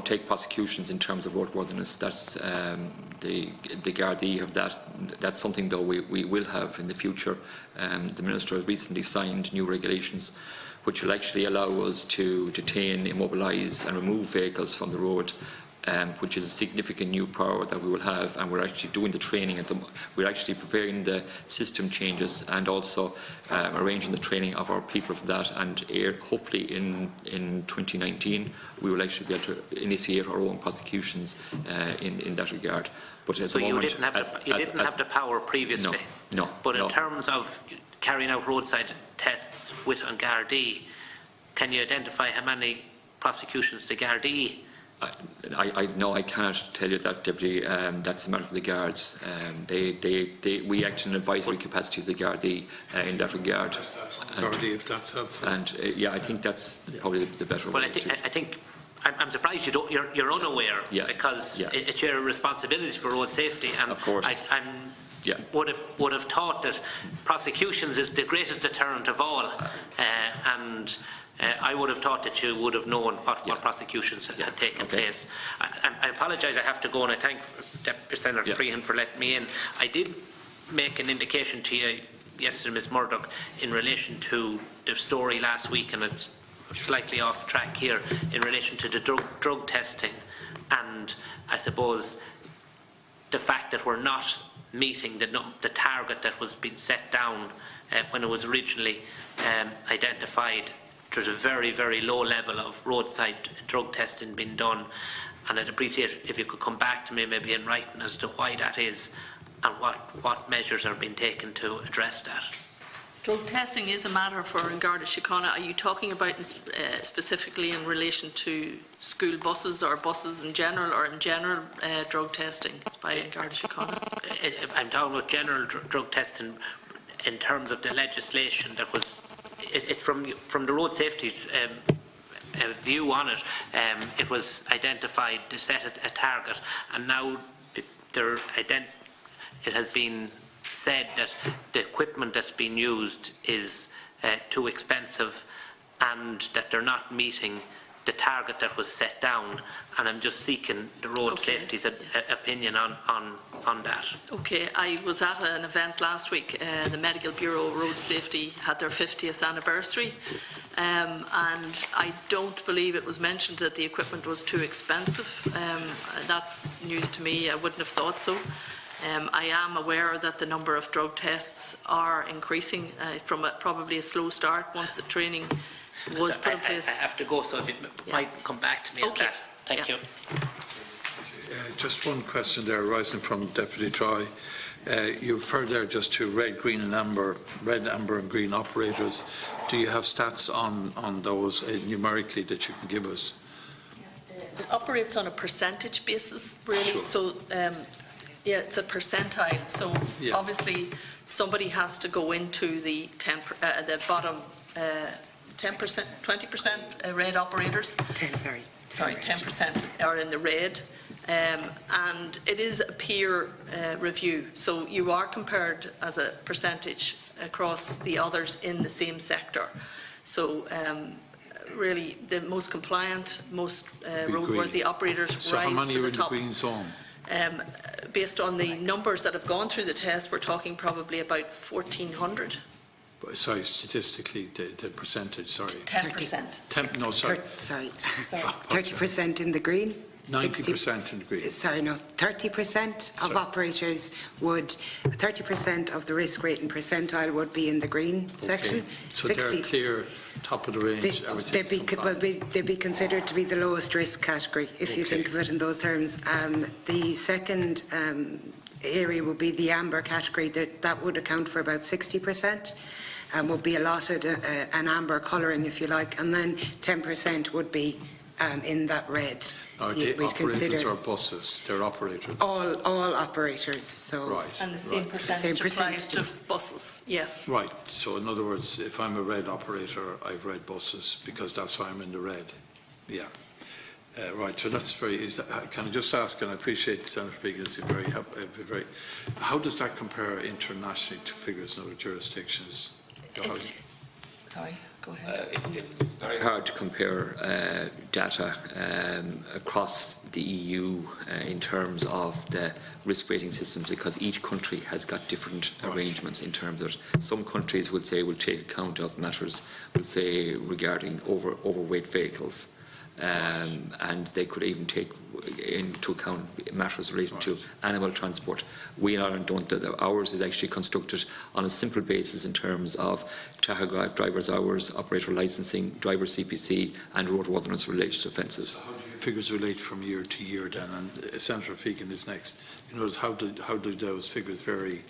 take prosecutions in terms of roadworthiness. That's the Gardaí have that. That's something though we will have in the future. The Minister has recently signed new regulations which will actually allow us to detain, immobilise and remove vehicles from the road, which is a significant new power that we will have, and we're actually doing the training. We're actually preparing the system changes and also arranging the training of our people for that, and hopefully in 2019 we will actually be able to initiate our own prosecutions in that regard. But at so the moment, you didn't have the power previously? No. But in terms of carrying out roadside tests with an Gardaí, can you identify how many prosecutions the Gardaí? No, I cannot tell you that, Deputy. That's a matter of the Guards. We act in an advisory capacity of the Gardaí in that regard. Gardaí, if that's helpful. And yeah, I think that's probably the better way. Well, I think I'm surprised you're unaware, because it's your responsibility for road safety, and of course. Would have thought that prosecutions is the greatest deterrent of all, and I would have thought that you would have known what prosecutions had taken place. I apologise, I have to go, and I thank Deputy Senator Freehan for letting me in. I did make an indication to you yesterday, Ms Murdoch, in relation to the story last week, and it's slightly off track here, in relation to the drug testing, and I suppose the fact that we're not meeting the target that was being set down when it was originally identified. There's a very, very low level of roadside drug testing being done, and I'd appreciate if you could come back to me maybe in writing as to why that is and what measures are being taken to address that. Drug testing is a matter for Garda Síochána. Are you talking about specifically in relation to school buses or buses in general, or in general drug testing by Garda Síochána? I'm talking about general drug testing in terms of the legislation that was. It's from the road safety view on it. It was identified to set a target, and now it has been said that the equipment that's been used is too expensive, and that they're not meeting the target that was set down, and I'm just seeking the road safety's opinion on that. Okay, I was at an event last week. The Medical Bureau Road Safety had their 50th anniversary, and I don't believe it was mentioned that the equipment was too expensive. That's news to me. I wouldn't have thought so. I am aware that the number of drug tests are increasing from probably a slow start once the training was put in place. I have to go, so if you might come back to me on that. Thank you. Just one question there arising from Deputy Troy. You referred there just to red, green and amber, and green operators. Do you have stats on those numerically that you can give us? It operates on a percentage basis, really. Sure. So, it's a percentile. So obviously somebody has to go into the bottom 10%, 20% red operators. 10% are in the red, and it is a peer review. So you are compared as a percentage across the others in the same sector. So really, the most compliant, most roadworthy operators rise to the top. So how many are in the green zone? Based on the numbers that have gone through the test, we're talking probably about 1,400. Sorry, statistically, the percentage, sorry. 10%. No, sorry. Sorry. 30% in the green. 90% in the green. Sorry, no. 30% of operators would, 30% of the risk rating percentile would be in the green section. So they're clear, top of the range. They'd be considered to be the lowest risk category, if you think of it in those terms. The second area would be the amber category. That would account for about 60%. would be allotted an amber colouring, if you like, and then 10% would be in that red. Are they operators or buses? They're operators. All operators. So Right. And the same right. percentage Same applies to buses, yes. Right. So in other words, if I'm a red operator, I've red buses because that's why I'm in the red. Yeah. Right. So that's very. Can I just ask? And I appreciate Senator Figgins very. How does that compare internationally to figures in other jurisdictions? Sorry, go ahead. It's very hard to compare data across the EU in terms of the risk rating systems, because each country has got different arrangements in terms of some countries will take account of matters, regarding overweight vehicles. And they could even take into account matters relating to animal transport. We in Ireland don't. Ours is actually constructed on a simple basis in terms of tachograph, driver's hours, operator licensing, driver CPC and roadworthiness related offences. So how do your figures relate from year to year then? And Senator Figgin is next. In other words, how do those figures vary,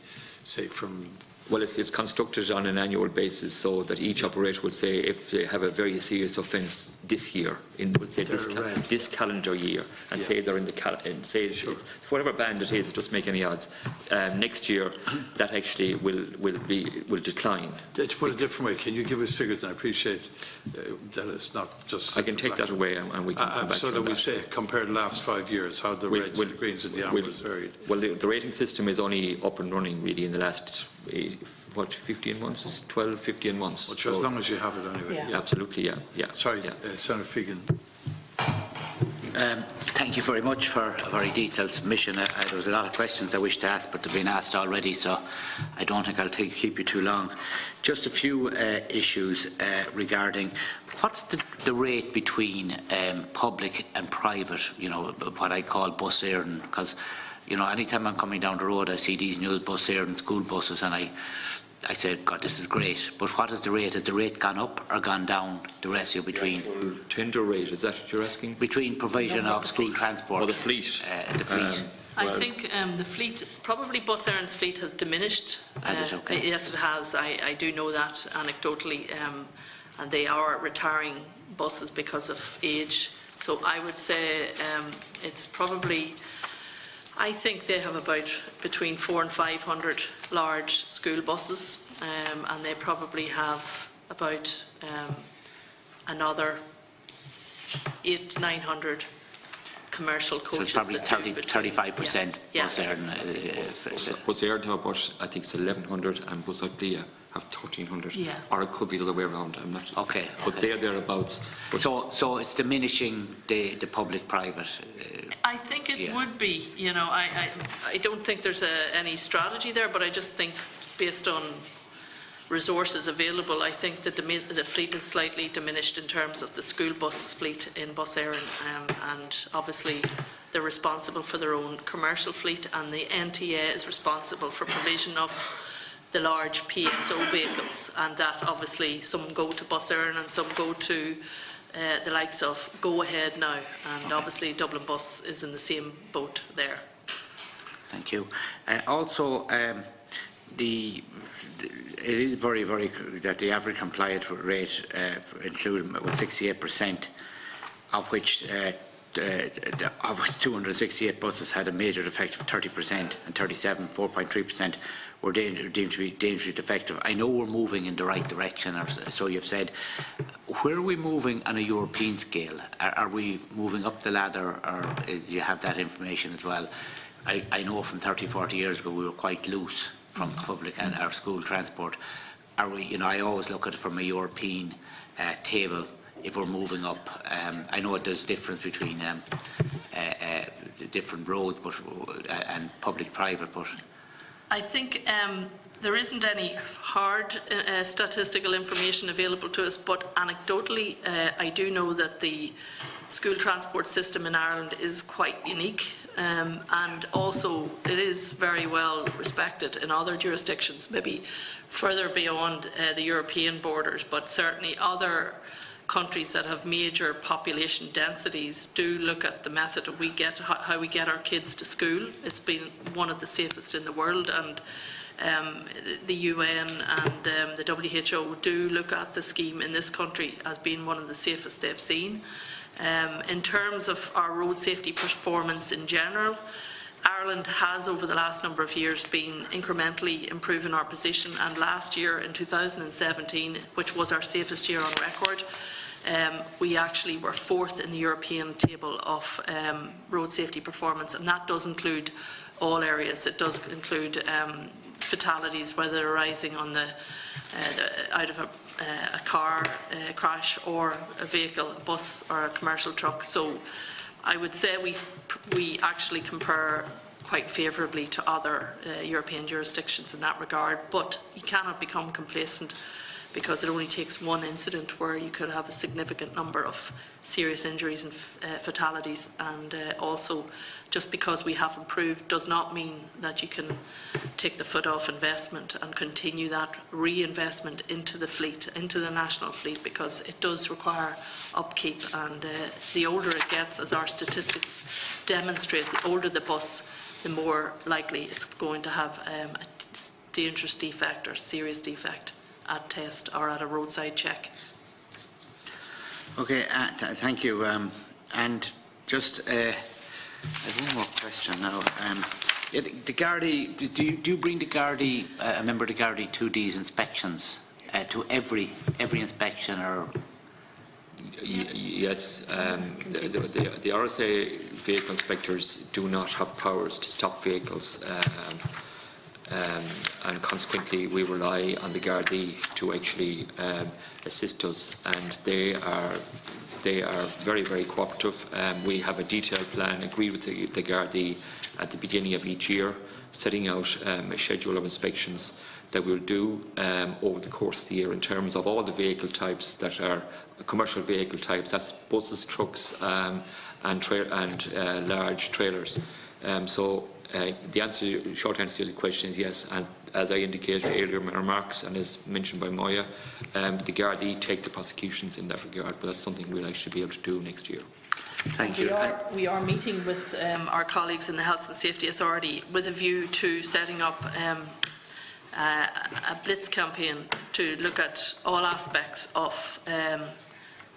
say, from... Well, it's constructed on an annual basis, so that each operator will say if they have a very serious offence this year, this calendar year, and say they're in the it's whatever band it is, just make any odds. Next year, that actually will decline. To put it a different way, can you give us figures? And I appreciate that it's not just. I can take that away, and we can come back so to that we say compare the last 5 years, how the reds and the greens and the ambers varied. Well, the rating system is only up and running really in the last 15 months, 12, 15 months. Well, so as long as you have it anyway. Yeah. Yeah, absolutely, yeah. Sorry, yeah. Senator Figgin. Thank you very much for a very detailed submission. There was a lot of questions I wish to ask, but they've been asked already, so I don't think I'll keep you too long. Just a few issues regarding what's the rate between public and private, what I call bus airing, because anytime I'm coming down the road, I see these new bus airing school buses, and I said, God, this is great. But what is the rate? Has the rate gone up or gone down? The ratio between the tender rate, is that what you're asking? Between provision of school transport. Or the fleet? The fleet. I think the fleet, probably Bus Éireann's fleet has diminished. Has it? Okay. Yes, it has. I do know that anecdotally, and they are retiring buses because of age. So I would say it's probably. I think they have about between 400 and 500 large school buses, and they probably have about another 800 to 900 commercial coaches. So it's probably 35% Bus Éireann. Bus Éireann have about, I think it's 1,100, and Bus Éireann have 1,300. Yeah. Or it could be the other way around. I'm not. Okay. But they're thereabouts. So it's diminishing the public-private. I think it would be. I don't think there's any strategy there, but I just think based on resources available, I think that the fleet is slightly diminished in terms of the school bus fleet in Bus Éireann, and obviously they're responsible for their own commercial fleet, and the NTA is responsible for provision of the large PSO vehicles, and that obviously some go to Bus Éireann and some go to the likes of Go Ahead now, and obviously Dublin Bus is in the same boat there. Thank you. Also, it is very, very that the average compliant rate included with 68%, of which 268 buses had a major defect of 30%, and 4.3% were deemed to be dangerously defective. I know we're moving in the right direction, or so you've said. Where are we moving on a European scale? Are we moving up the ladder, or do you have that information as well? I know from 30, 40 years ago we were quite loose from public and our school transport. Are we? I always look at it from a European table. If we're moving up, I know there's a difference between different roads, and public-private, but. I think there isn't any hard statistical information available to us, but anecdotally, I do know that the school transport system in Ireland is quite unique, and also it is very well respected in other jurisdictions, maybe further beyond the European borders, but certainly other countries that have major population densities do look at the method how we get our kids to school. It's been one of the safest in the world, and The UN and the WHO do look at the scheme in this country as being one of the safest they've seen. In terms of our road safety performance in general, Ireland has over the last number of years been incrementally improving our position, and last year in 2017, which was our safest year on record, we actually were 4th in the European table of road safety performance, and that does include all areas. It does include fatalities, whether arising on out of a car crash or a vehicle, a bus or a commercial truck. So I would say we actually compare quite favourably to other European jurisdictions in that regard, but you cannot become complacent, because it only takes one incident where you could have a significant number of serious injuries and fatalities. And also, just because we have improved does not mean that you can take the foot off investment and continue that reinvestment into the fleet, into the national fleet, because it does require upkeep. And the older it gets, as our statistics demonstrate, the older the bus, the more likely it's going to have a dangerous defect or serious defect at test or at a roadside check. Okay, thank you. And just I have one more question now. The Gardaí, do you bring the Gardaí, a member of the Gardaí, to these inspections, to every inspection, or? Yes, the RSA vehicle inspectors do not have powers to stop vehicles. And consequently we rely on the Gardaí to actually assist us, and they are very, very cooperative. We have a detailed plan agreed with the Gardaí at the beginning of each year, setting out a schedule of inspections that we'll do over the course of the year in terms of all the vehicle types that are commercial vehicle types, that's buses, trucks and large trailers. The short answer to the question is yes, and as I indicated earlier in my remarks and as mentioned by Moya, the Gardaí take the prosecutions in that regard, but that's something we'll actually be able to do next year. Thank you. We are meeting with our colleagues in the Health and Safety Authority with a view to setting up a blitz campaign to look at all aspects of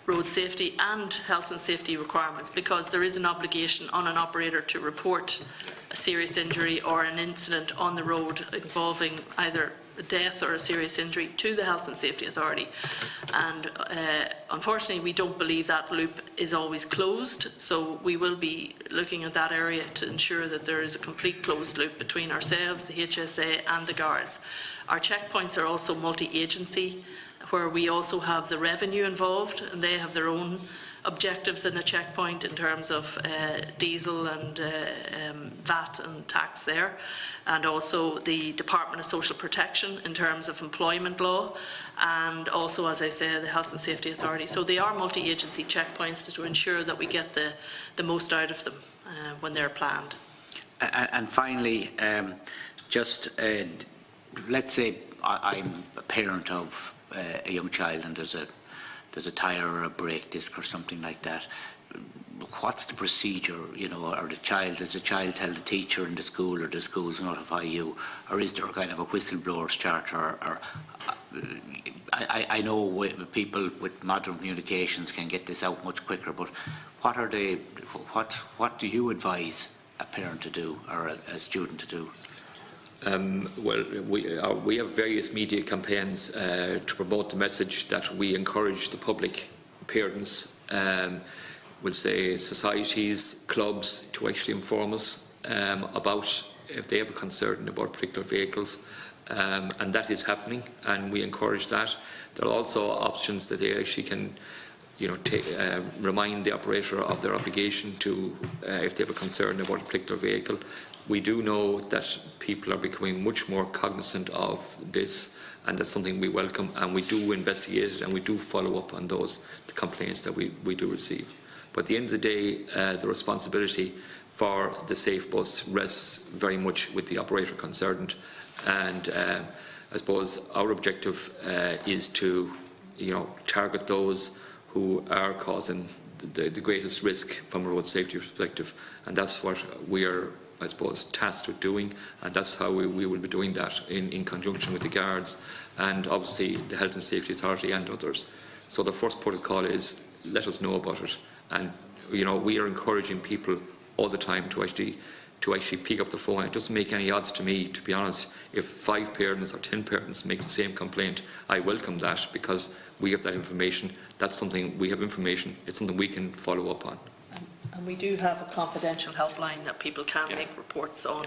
road safety and health and safety requirements, because there is an obligation on an operator to report a serious injury or an incident on the road involving either a death or a serious injury to the Health and Safety Authority. And unfortunately we don't believe that loop is always closed, so we will be looking at that area to ensure that there is a complete closed loop between ourselves, the HSA and the guards. Our checkpoints are also multi-agency, where we also have the revenue involved, and they have their own objectives in a checkpoint in terms of diesel and VAT and tax there, and also the Department of Social Protection in terms of employment law, and also, as I say, the Health and Safety Authority. So they are multi-agency checkpoints to ensure that we get the most out of them when they're planned. And finally, let's say I'm a parent of a young child and there's a tyre or a brake disc or something like that. What's the procedure, or does the child tell the teacher in the school, or the schools notify you, or is there kind of a whistleblower start, or I know people with modern communications can get this out much quicker, but what do you advise a parent to do or a student to do? Well, we have various media campaigns to promote the message that we encourage the public, parents, we'll say societies, clubs, to actually inform us about if they have a concern about particular vehicles, and that is happening, and we encourage that. There are also options that they actually can remind the operator of their obligation to, if they have a concern about a particular vehicle. We do know that people are becoming much more cognizant of this, and that's something we welcome, and we do investigate it, and we do follow up on the complaints that we do receive. But at the end of the day, the responsibility for the safe bus rests very much with the operator concerned, and I suppose our objective is to target those who are causing the greatest risk from a road safety perspective, and that's what we are I suppose, tasked with doing, and that's how we will be doing that in conjunction with the guards and obviously the Health and Safety Authority and others. So the first protocol is let us know about it, and we are encouraging people all the time to actually pick up the phone. It doesn't make any odds to me, to be honest. If 5 parents or 10 parents make the same complaint, I welcome that, because we have that information. That's something, we have information. It's something we can follow up on. And we do have a confidential helpline that people can make reports on.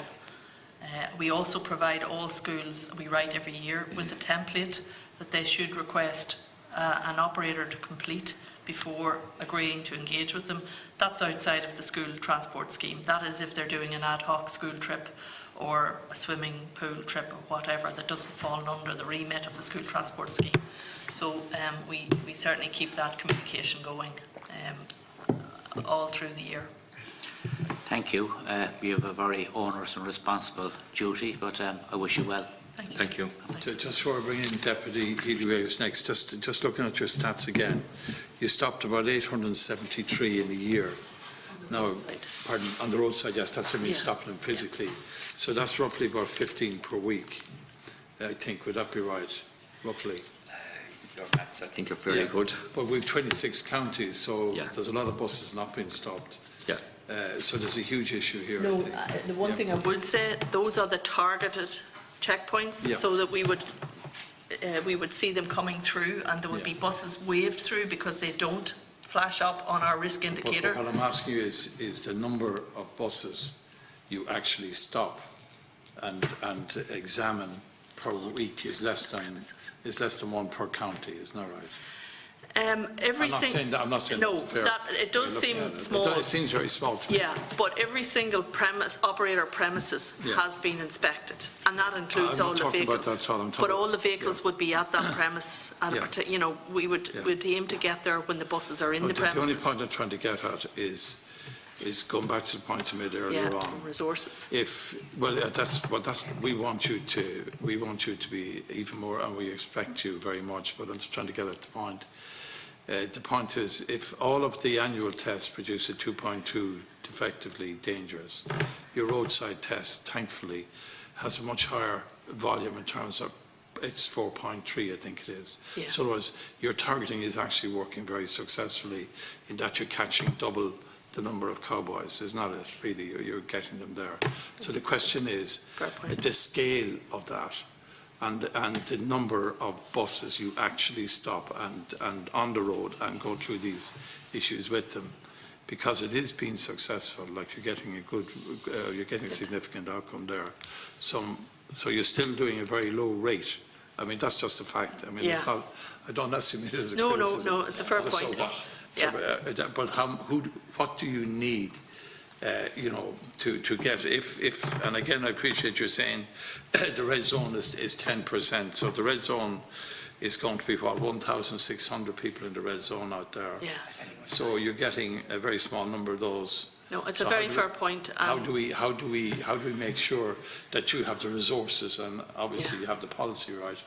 We also provide all schools, we write every year, with a template that they should request an operator to complete before agreeing to engage with them. That's outside of the school transport scheme. That is if they're doing an ad hoc school trip or a swimming pool trip or whatever that doesn't fall under the remit of the school transport scheme. So we certainly keep that communication going all through the year. Thank you. You have a very onerous and responsible duty, but I wish you well. Thank you. Just before I bring in Deputy Healy who's next, just looking at your stats again, you stopped about 873 in a year. Now, pardon, on the roadside, yes, that's when you stopped them physically. Yeah. So that's roughly about 15 per week, I think. Would that be right, roughly? Your maths, I think, are fairly good. But we've 26 counties, so there's a lot of buses not being stopped. Yeah. So there's a huge issue here. No, the one thing I would say, those are the targeted checkpoints, so that we would see them coming through, and there would be buses waved through because they don't flash up on our risk indicator. But what I'm asking you is the number of buses you actually stop and examine per week is less than one per county, isn't that right? I'm not saying that's fair. It does seem small. It seems very small to me. Yeah, but every single operator premises has been inspected, and that includes all the vehicles. But all the vehicles would be at that premise. We would aim to get there when the buses are in the premises. The only point I'm trying to get at is going back to the point I made earlier on. Resources. We want you to be even more, and we expect you very much. But I'm just trying to get at the point. The point is, if all of the annual tests produce a 2.2 defectively dangerous, your roadside test, thankfully, has a much higher volume in terms of, it's 4.3, I think it is. Yeah. So otherwise, your targeting is actually working very successfully in that you're catching double the number of cowboys. Is not it, really? You're getting them there. So the question is, the scale of that, and the number of buses you actually stop and on the road and go through these issues with them, because it is being successful. Like you're getting a significant outcome there. So you're still doing a very low rate. I mean, that's just a fact. I mean, it's not, I don't necessarily mean it as a criticism. No, it's a fair point. But what do you need? To get, if and again, I appreciate you saying the red zone is 10%. So the red zone is going to be what, 1,600 people in the red zone out there. Yeah. So you're getting a very small number of those. No, it's a very fair point. How do we make sure that you have the resources, and obviously you have the policy right?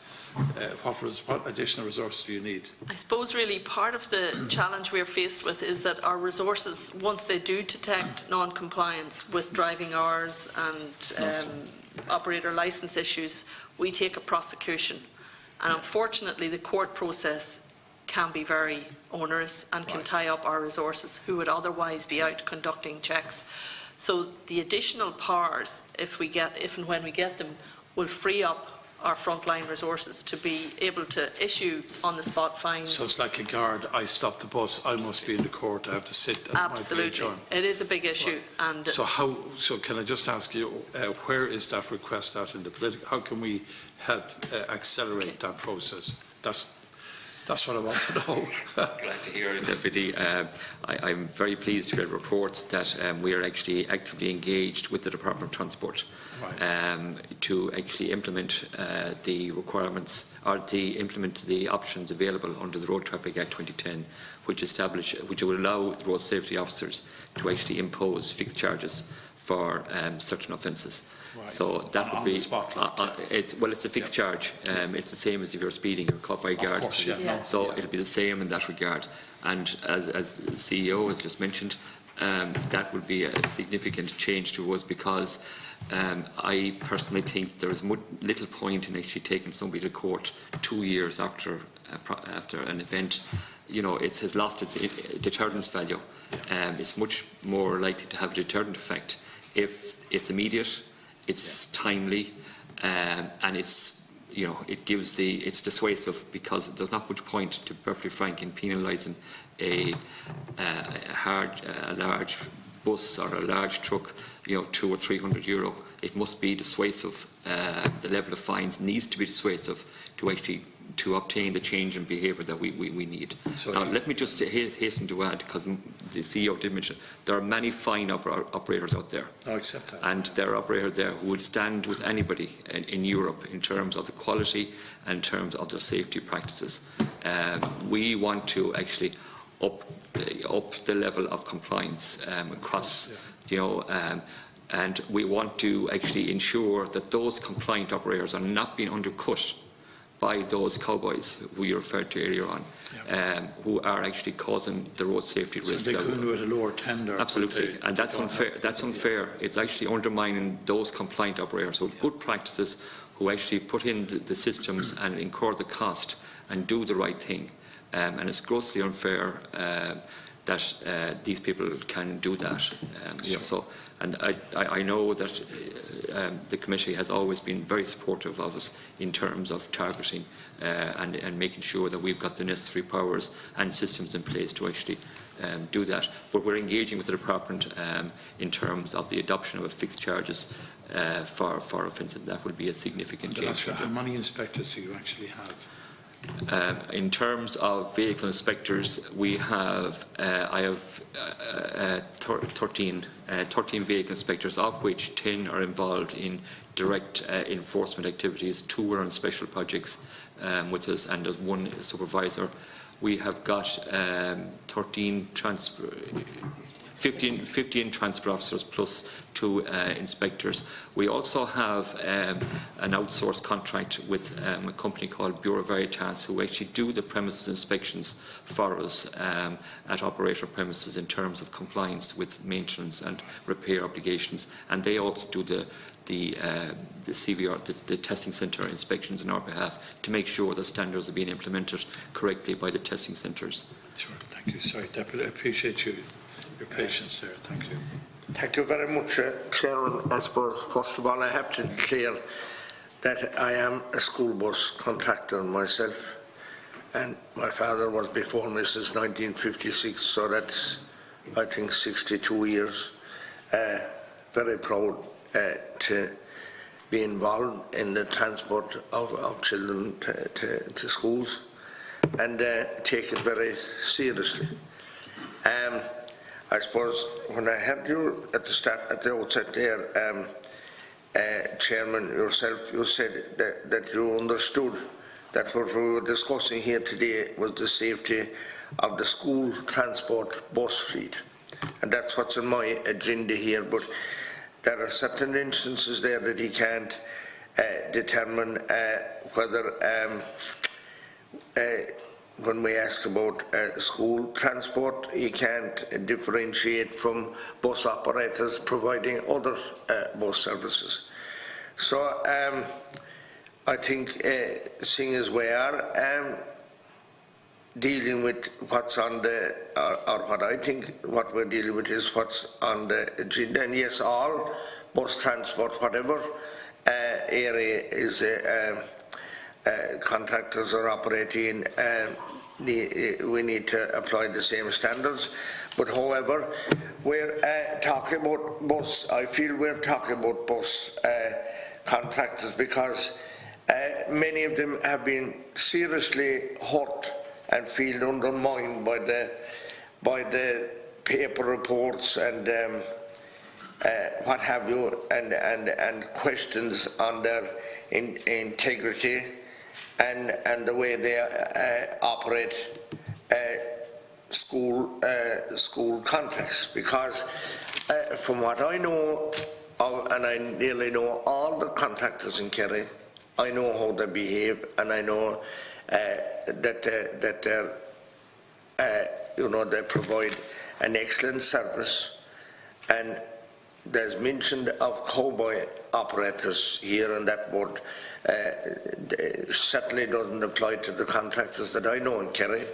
What additional resources do you need? I suppose really part of the challenge we're faced with is that our resources, once they do detect non-compliance with driving hours and operator licence issues, we take a prosecution. And unfortunately, the court process can be very onerous and can tie up our resources who would otherwise be out conducting checks. So the additional powers, if and when we get them, will free up our frontline resources to be able to issue on-the-spot fines. So it's like a guard, I stop the bus, I must be in the court, I have to sit and absolutely. It is a big issue. And so can I just ask you, where is that request at in the political, how can we help accelerate that process? That's what I want to know. Glad to hear it, Deputy. I'm very pleased to get a report that we are actually actively engaged with the Department of Transport to actually implement the requirements or to implement the options available under the Road Traffic Act 2010, which will allow the road safety officers to actually impose fixed charges for certain offences. Right. So that would be it's a fixed charge. It's the same as if you're speeding or caught by guards. So it'll be the same in that regard. And as the CEO has just mentioned, that would be a significant change to us, because I personally think there is little point in actually taking somebody to court 2 years after an event. You know, it has lost its deterrence value. It's much more likely to have a deterrent effect if it's immediate, it's timely, and it's, you know, it's dissuasive, because there's not much point, to be perfectly frank, in penalising a large bus or a large truck, you know, €200 or €300. It must be dissuasive. The level of fines needs to be dissuasive to obtain the change in behaviour that we need. Now, let me just hasten to add, because the CEO did mention, there are many fine operators out there. I accept that. And there are operators there who would stand with anybody in Europe in terms of the quality and in terms of their safety practices. We want to actually up the level of compliance across, you know, and we want to actually ensure that those compliant operators are not being undercut by those cowboys who you referred to earlier on, who are actually causing the road safety risk. So they come in with a lower tender. Absolutely, and that's unfair. That's unfair. It's actually undermining those compliant operators who have good practices, who actually put in the systems and incur the cost and do the right thing. And it's grossly unfair that these people can do that. You know, so, and I know that the committee has always been very supportive of us in terms of targeting and making sure that we've got the necessary powers and systems in place to actually do that. But we're engaging with the department in terms of the adoption of fixed charges for offences. That would be a significant change. How many inspectors do you actually have? In terms of vehicle inspectors, we have, I have 13 vehicle inspectors, of which 10 are involved in direct enforcement activities. 2 are on special projects with us, and there's 1 supervisor. We have got 15 transport officers plus 2 inspectors. We also have an outsourced contract with a company called VideoParliament, who actually do the premises inspections for us at operator premises in terms of compliance with maintenance and repair obligations, and they also do the CVR, the testing centre inspections on our behalf, to make sure the standards are being implemented correctly by the testing centres. Sure, thank you. Sorry, Deputy, I appreciate your patience there. Thank you. Thank you very much, Chairman. I suppose, first of all, I have to declare that I am a school bus contractor myself, and my father was before me since 1956, so that's, I think, 62 years. Very proud to be involved in the transport of children to schools, and take it very seriously. I suppose when I had you at the outset there, Chairman, yourself, you said that you understood that what we were discussing here today was the safety of the school transport bus fleet, and that's what's on my agenda here. But there are certain instances there that he can't determine whether when we ask about school transport, he can't differentiate from bus operators providing other bus services. So I think, seeing as we are dealing with what's on the, or what I think what we're dealing with is what's on the agenda, and yes, all bus transport, whatever area is contractors are operating, we need to apply the same standards. But however, we're talking about bus, I feel we're talking about bus contractors because many of them have been seriously hurt and feel undermined by the paper reports and what have you, and questions on their integrity and the way they operate school contracts. Because from what I know of, and I nearly know all the contractors in Kerry, I know how they behave, and I know that they're, you know, they provide an excellent service, and there's mention of cowboy operators here, and that word certainly doesn't apply to the contractors that I know in Kerry.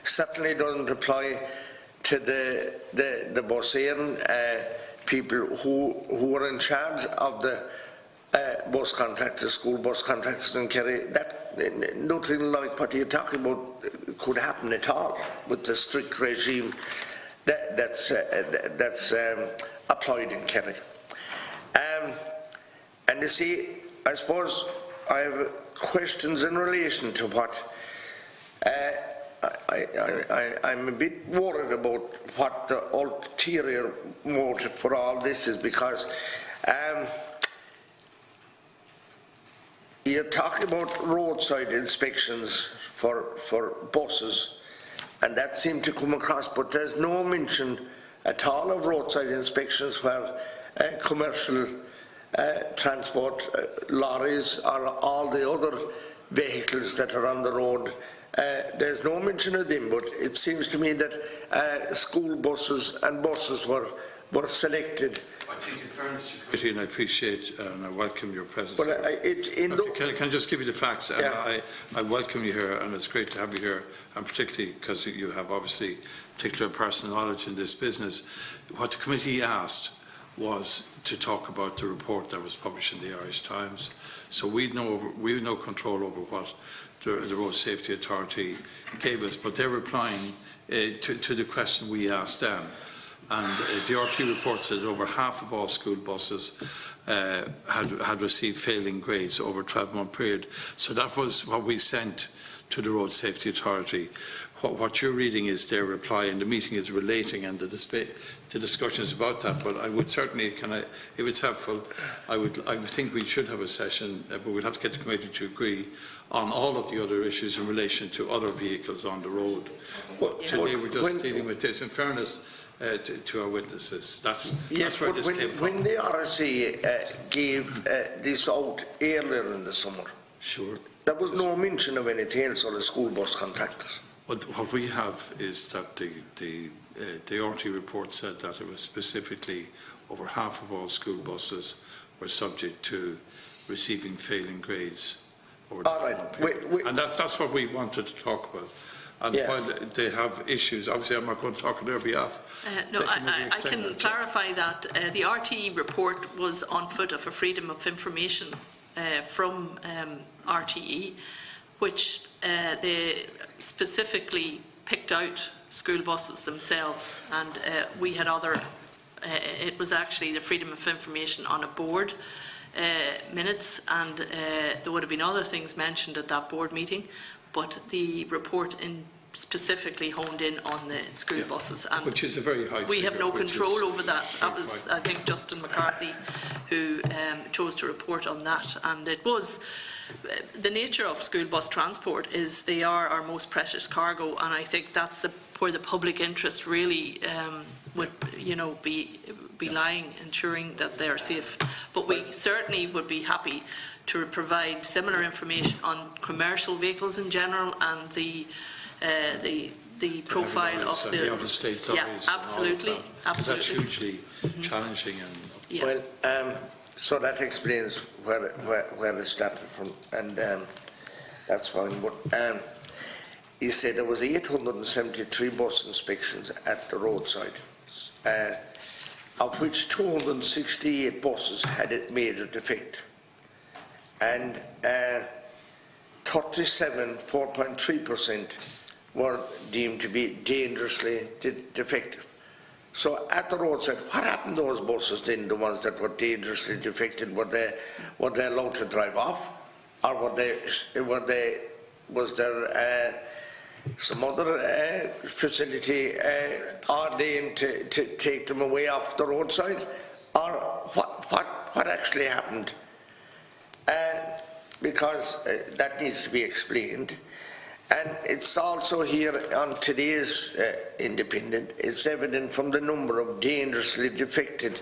Certainly doesn't apply to the busair people who are in charge of the bus contractors, school bus contractors in Kerry. That nothing like what you're talking about could happen at all with the strict regime that's applied in Kerry. And you see, I suppose I have questions in relation to what I'm a bit worried about what the ulterior motive for all this is, because you're talking about roadside inspections for buses, and that seemed to come across, but there's no mention at all of roadside inspections where commercial transport, lorries, or all the other vehicles that are on the road. There's no mention of them, but it seems to me that school buses and buses were selected. I think in fairness to the committee, and I appreciate and I welcome your presence But here. Can I just give you the facts? Yeah. I welcome you here, and it's great to have you here, and particularly because you have obviously particular personal knowledge in this business. What the committee asked was to talk about the report that was published in the Irish Times. So we had no control over what the Road Safety Authority gave us, but they're replying to the question we asked them. And the RT report said that over half of all school buses had received failing grades over a 12-month period. So that was what we sent to the Road Safety Authority. What you're reading is their reply, and the meeting is relating and the discussions about that. But I would certainly, if it's helpful, I would think we should have a session, but we'll have to get the committee to agree on all of the other issues in relation to other vehicles on the road. Today we're just dealing with this. In fairness to our witnesses, that's where this came from. When the RSA gave this out earlier in the summer, sure, there was no mention of anything else on the school bus contractors. What we have is that the RT report said that it was specifically over half of all school buses were subject to receiving failing grades. All right. And that's what we wanted to talk about. And while they have issues, obviously I'm not going to talk on their behalf. No, I can clarify that the RTE report was on foot of a freedom of information from RTE, which they specifically picked out school buses themselves, and we had other, it was actually the freedom of information on a board minutes, and there would have been other things mentioned at that board meeting, but the report specifically honed in on the school buses, and which is a very high we figure, have no control over that. That was, I think, Justin McCarthy who chose to report on that, and it was the nature of school bus transport is they are our most precious cargo, and I think that's where the public interest really would, be lying, ensuring that they are safe. But we certainly would be happy to provide similar information on commercial vehicles in general and the profile of the out-of-state lorries. Yeah, absolutely, absolutely. That's hugely challenging. And well, so that explains where it started from, and that's fine. But he said there was 873 bus inspections at the roadside, of which 268 buses had a major defect, and 37, 4.3% were deemed to be dangerously defective. So at the roadside, what happened to those buses then, the ones that were dangerously defective? Were they allowed to drive off, or was there some other facility ordained to take them away off the roadside, or what actually happened? Because that needs to be explained. And it's also here on today's Independent, it's evident from the number of dangerously defective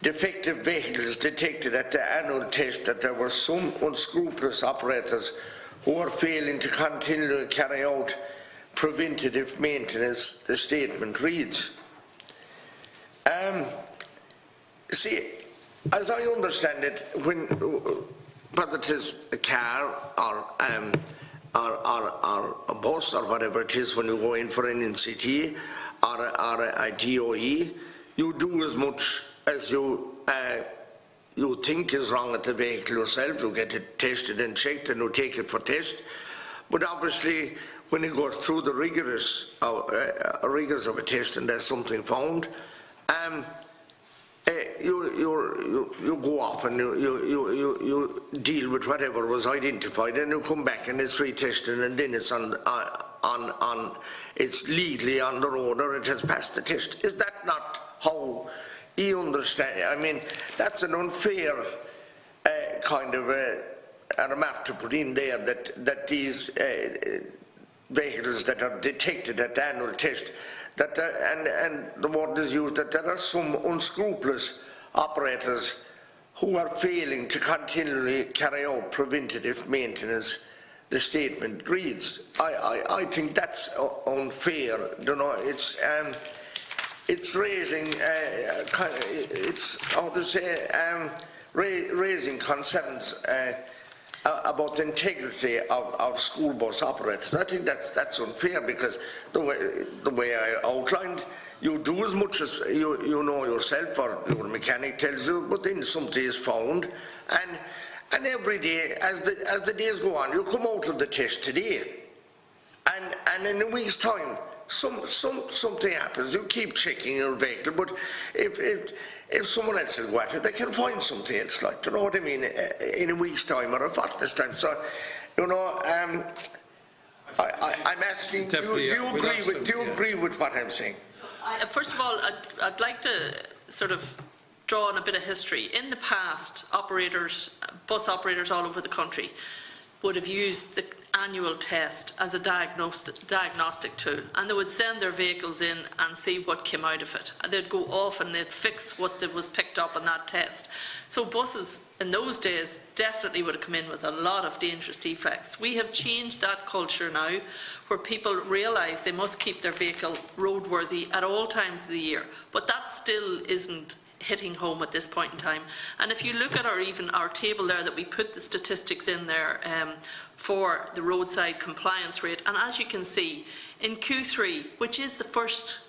vehicles detected at the annual test that there were some unscrupulous operators who are failing to continue to carry out preventative maintenance, the statement reads. see, as I understand it, when whether it is a car or a bus or whatever it is, when you go in for an NCT or a DOE, you do as much as you think is wrong at the vehicle yourself. You get it tested and checked, and you take it for test. But obviously, when it goes through the rigors of a test and there's something found, you go off and you deal with whatever was identified, and you come back and it's retested, and then it's it's legally on the road, or it has passed the test. Is that not how you understand? I mean, that's an unfair kind of a remark to put in there, that these vehicles that are detected at the annual test, that and the word is used, that there are some unscrupulous operators who are failing to continually carry out preventative maintenance. The statement reads. I think that's unfair. You know, it's raising it's how to say raising concerns about the integrity of school bus operators. I think that's unfair, because the way I outlined, you do as much as you know yourself, or your mechanic tells you, but then something is found, and every day, as the days go on, you come out of the test today, and in a week's time, something happens. You keep checking your vehicle, but if someone else will go at it, they can find something else, like, you know what I mean, in a week's time or a fortnight's time. So, you know, I'm asking, do you agree with what I'm saying? First of all, I'd like to sort of draw on a bit of history. In the past, bus operators all over the country would have used the annual test as a diagnostic tool, and they would send their vehicles in and see what came out of it. And they'd go off and they'd fix what was picked up on that test. So buses in those days definitely would have come in with a lot of dangerous defects. We have changed that culture now, where people realise they must keep their vehicle roadworthy at all times of the year, but that still isn't hitting home at this point in time. And if you look at our table there, that we put the statistics in there for the roadside compliance rate, and as you can see, in Q3, which is the first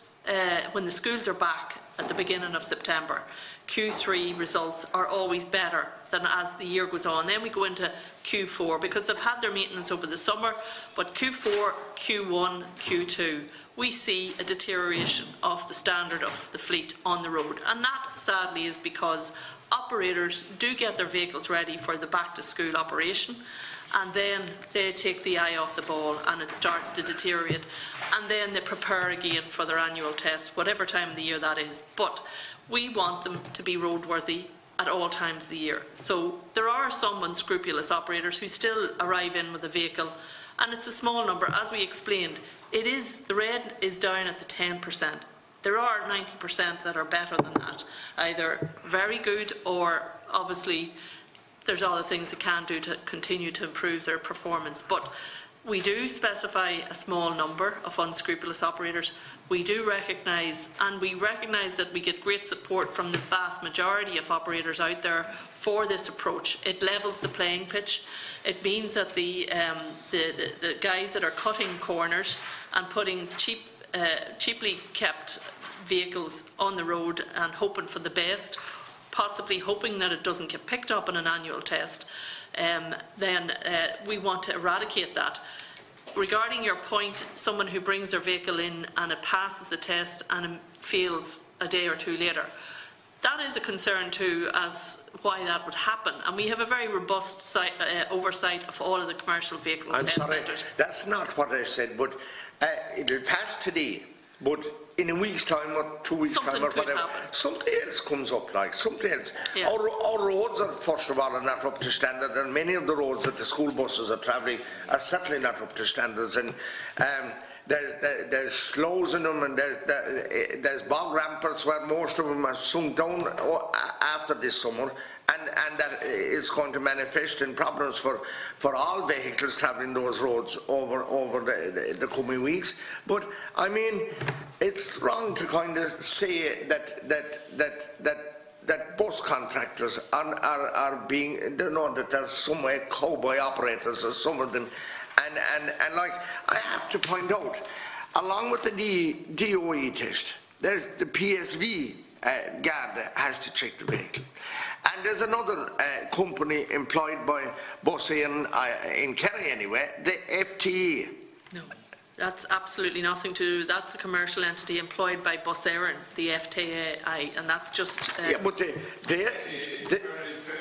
when the schools are back at the beginning of September, Q3 results are always better than as the year goes on. Then we go into Q4, because they've had their maintenance over the summer, but Q4, Q1, Q2, we see a deterioration of the standard of the fleet on the road. And that, sadly, is because operators do get their vehicles ready for the back-to-school operation, and then they take the eye off the ball and it starts to deteriorate, and then they prepare again for their annual test, whatever time of the year that is. But we want them to be roadworthy at all times of the year. So there are some unscrupulous operators who still arrive in with a vehicle, and it's a small number. As we explained, the red is down at the 10%. There are 90% that are better than that, either very good, or obviously there's other things they can do to continue to improve their performance. But we do specify a small number of unscrupulous operators. We do recognise, and we recognise that we get great support from the vast majority of operators out there for this approach. It levels the playing pitch. It means that the guys that are cutting corners and putting cheaply kept vehicles on the road and hoping for the best, possibly hoping that it doesn't get picked up in an annual test, then we want to eradicate that. Regarding your point, someone who brings their vehicle in and it passes the test and fails a day or two later, that is a concern too, as why that would happen. And we have a very robust oversight of all of the commercial vehicle test centres. That's not what I said, but it will pass today, but in a week's time or 2 weeks' time or whatever, something else comes up, like something else. Yeah. Our roads are, first of all, are not up to standard, and many of the roads that the school buses are travelling are certainly not up to standards. And there's slows in them, and there's bog ramparts where most of them are sunk down after this summer, and that is going to manifest in problems for all vehicles travelling those roads over the coming weeks. But I mean, it's wrong to kind of say that that bus contractors are being, you know, that there's some cowboy operators or some of them, and like I have to point out, along with the DOE test, there's the PSV guard has to check the vehicle. And there's another company employed by Bus in Kerry anyway, the FTE. No, that's absolutely nothing to do. That's a commercial entity employed by Bus Éireann, the FTAI, and that's just... yeah, but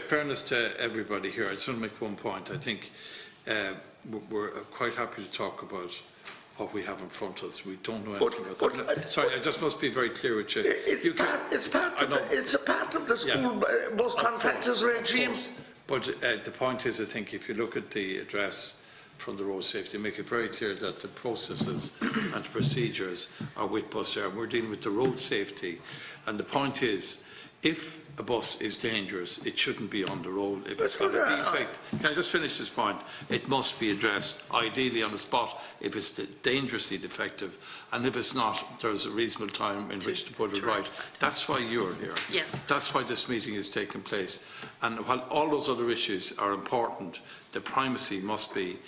fairness to everybody here, I just want to make one point. I think we're quite happy to talk about what we have in front of us. We don't know anything about that. Sorry, I just must be very clear with you. It's a part of the school bus contractors regime. But the point is, I think if you look at the address from the road safety, make it very clear that the processes and procedures are with Bus Éireann. We're dealing with the road safety, and the point is, if a bus is dangerous, it shouldn't be on the road. If it's got a defect, can I just finish this point? It must be addressed, ideally on the spot, if it's dangerously defective, and if it's not, there's a reasonable time in which to put it right. That's why you're here. Yes. That's why this meeting is taking place. And while all those other issues are important, the primacy must be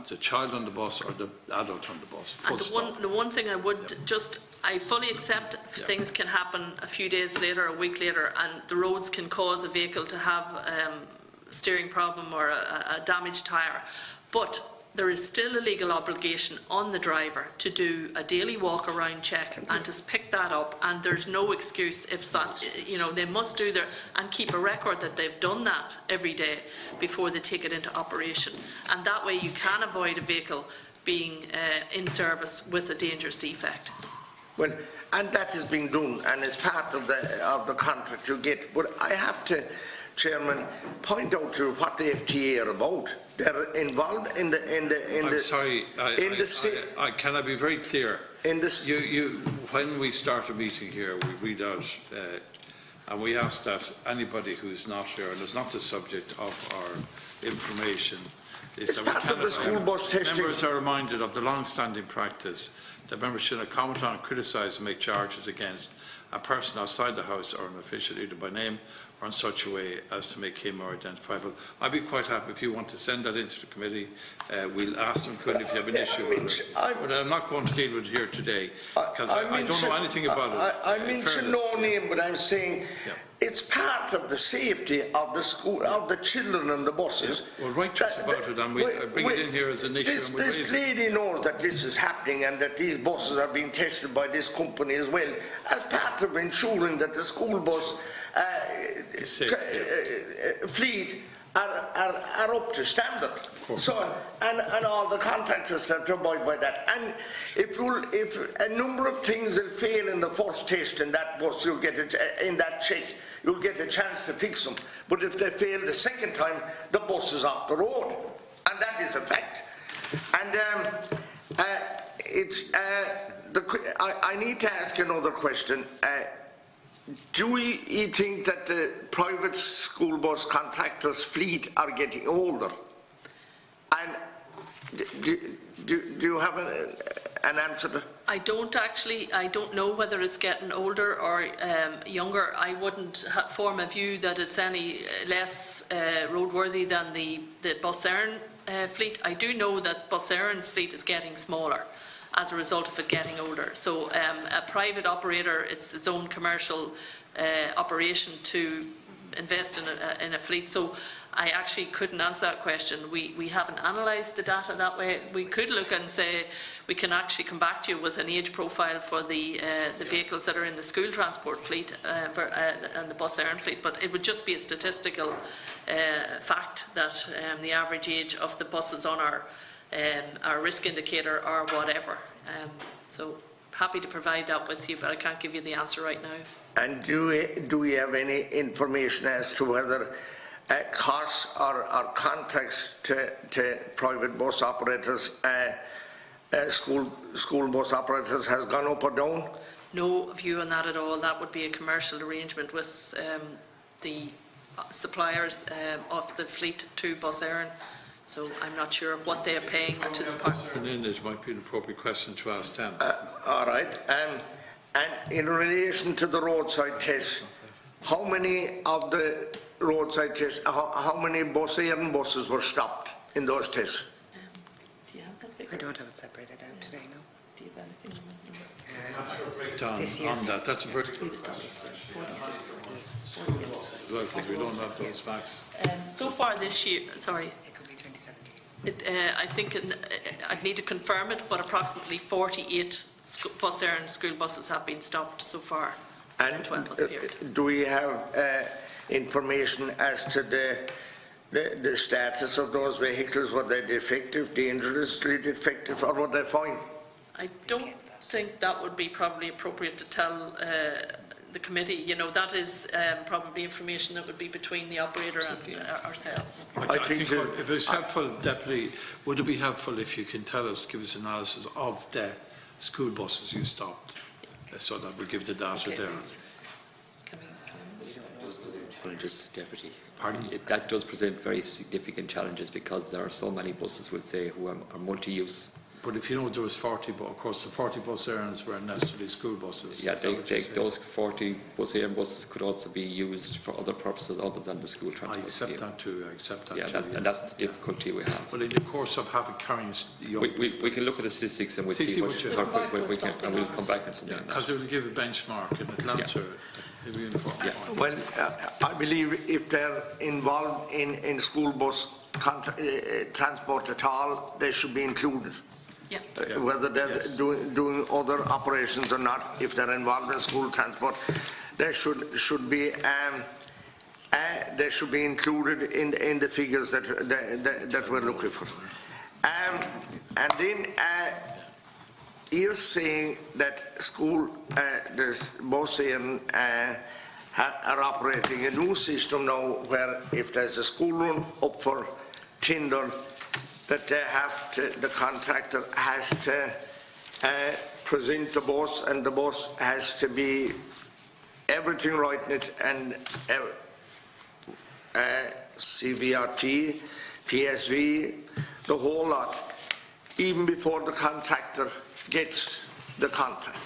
the child on the bus or the adult on the bus. And the one thing I would just... I fully accept things can happen a few days later, a week later, and the roads can cause a vehicle to have a steering problem or a damaged tyre. But there is still a legal obligation on the driver to do a daily walk-around check and to pick that up, and there's no excuse if that, you know, they must do their, and keep a record that they've done that every day before they take it into operation. And that way you can avoid a vehicle being in service with a dangerous defect. Well, and that is being done, and it's part of the contract you get. But I have to, Chairman, point out to what the FTA are about. They're involved in the. I'm sorry. Can I be very clear? In this. When we start a meeting here, we read out, and we ask that anybody who is not here, and is not the subject of our information, is that we cannot. The school bus testing. Members are reminded of the long-standing practice that members should not comment on, criticise and make charges against a person outside the House or an official either by name or in such a way as to make him more identifiable. I'd be quite happy if you want to send that into the committee. We'll ask them if you have an issue with it. But I'm not going to deal with it here today because I don't know anything about it. I mention no name, but I'm saying it's part of the safety of the school, of the children and the buses. Well, write to us about it, and we'll bring it in here as an issue. This lady knows that this is happening and that these buses are being tested by this company as well, as part of ensuring that the school bus fleet are up to standard. So, and all the contractors have to abide by that. And if a number of things will fail in the first test in that bus, you'll get it in that check. You'll get a chance to fix them. But if they fail the second time, the bus is off the road, and that is a fact. And I need to ask another question. Do you think that the private school bus contractors' fleet are getting older? And do you have an answer to that? I don't know whether it's getting older or younger. I wouldn't form a view that it's any less roadworthy than the Bus Éireann fleet. I do know that Bus Éireann's fleet is getting smaller as a result of it getting older. So a private operator, it's its own commercial operation to invest in a fleet. So I actually couldn't answer that question. We haven't analysed the data that way. We could look and say we can actually come back to you with an age profile for the vehicles that are in the school transport fleet and the Bus Éireann fleet, but it would just be a statistical fact that the average age of the buses on our risk indicator or whatever. So happy to provide that with you, but I can't give you the answer right now. And do we have any information as to whether costs or contracts to private bus operators, school bus operators, has gone up or down? No view on that at all. That would be a commercial arrangement with the suppliers of the fleet to Bus Éireann. So I'm not sure what they are paying to the partner. It might be an appropriate question to ask them. All right. And in relation to the roadside tests, how many of the roadside tests, how many Airing buses were stopped in those tests? Do you have that figure? I don't have it separated out today, no. Do you have anything? Breakdown This year. on that. That's a very We've stopped 46. well, I think we don't have those facts. So far this year, sorry, It could be 2017. I think I'd need to confirm it, but approximately 48 bus Éireann school buses have been stopped so far in And the 12-month period. do we have information as to the status of those vehicles? Were they defective, dangerously defective, or were they fine? I don't think that would be probably appropriate to tell the committee. You know, that is probably information that would be between the operator and ourselves. I think if it's helpful, Deputy, would it be helpful if you can tell us, give us analysis of the school buses you stopped, so that we give the data Okay. there. Challenges, Deputy. Pardon? That does present very significant challenges because there are so many buses, we'll say, who are multi-use. But if you know there was 40, but of course the 40 bus errands weren't necessarily school buses. Yeah, Is that what you're saying? those 40 Éireann buses could also be used for other purposes other than the school I transport accept scheme. that too. I accept that Yeah, too. that's the difficulty we have. But in the course of carrying young We can look at the statistics and we'll see what you- we can, and we'll come back and something like that. because it will give a benchmark and it'll answer a uniform point. Well, I believe if they're involved in school bus transport at all, they should be included. Yeah. Whether they're Yes. doing other operations or not, if they're involved in school transport, they should be included in the figures that we're looking for. And then you're saying that school, the bus are operating a new system now, where if there's a school run up for tender, that the contractor has to present the bus, and the bus has to be everything right in it, and CVRT, PSV, the whole lot, even before the contractor gets the contract.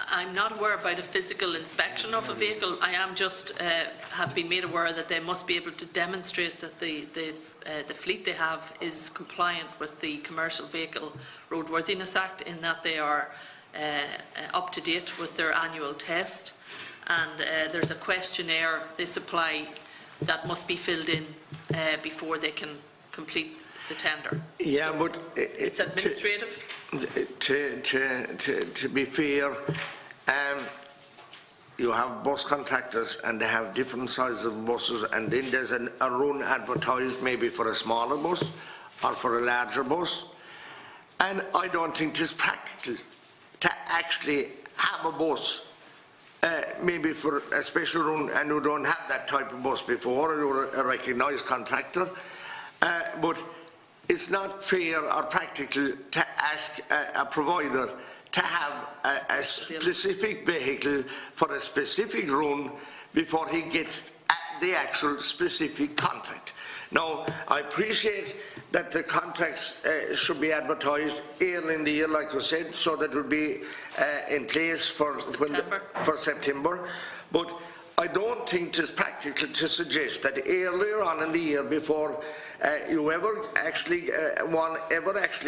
I'm not aware about a physical inspection of a vehicle. I am just have been made aware that they must be able to demonstrate that the fleet they have is compliant with the Commercial Vehicle Roadworthiness Act, in that they are up to date with their annual test, and there's a questionnaire they supply that must be filled in before they can complete the tender. Yeah, but It's administrative. To be fair, you have bus contractors and they have different sizes of buses, and then there's a run advertised maybe for a smaller bus or for a larger bus, and I don't think it's practical to actually have a bus maybe for a special run, and you don't have that type of bus before, you're a recognised contractor, but it's not fair or practical to ask a provider to have a specific vehicle for a specific run before he gets the actual specific contract. Now, I appreciate that the contracts should be advertised early in the year, like you said, so that it will be in place for September. But I don't think it's practical to suggest that earlier on in the year, before whoever actually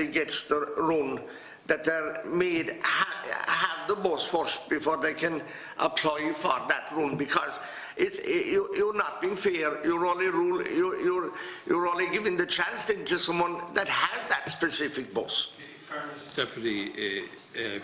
gets the run, that they're made have the bus first before they can apply for that run, because you're not being fair. You're only giving the chance then to someone that has that specific bus. Fairness, Deputy,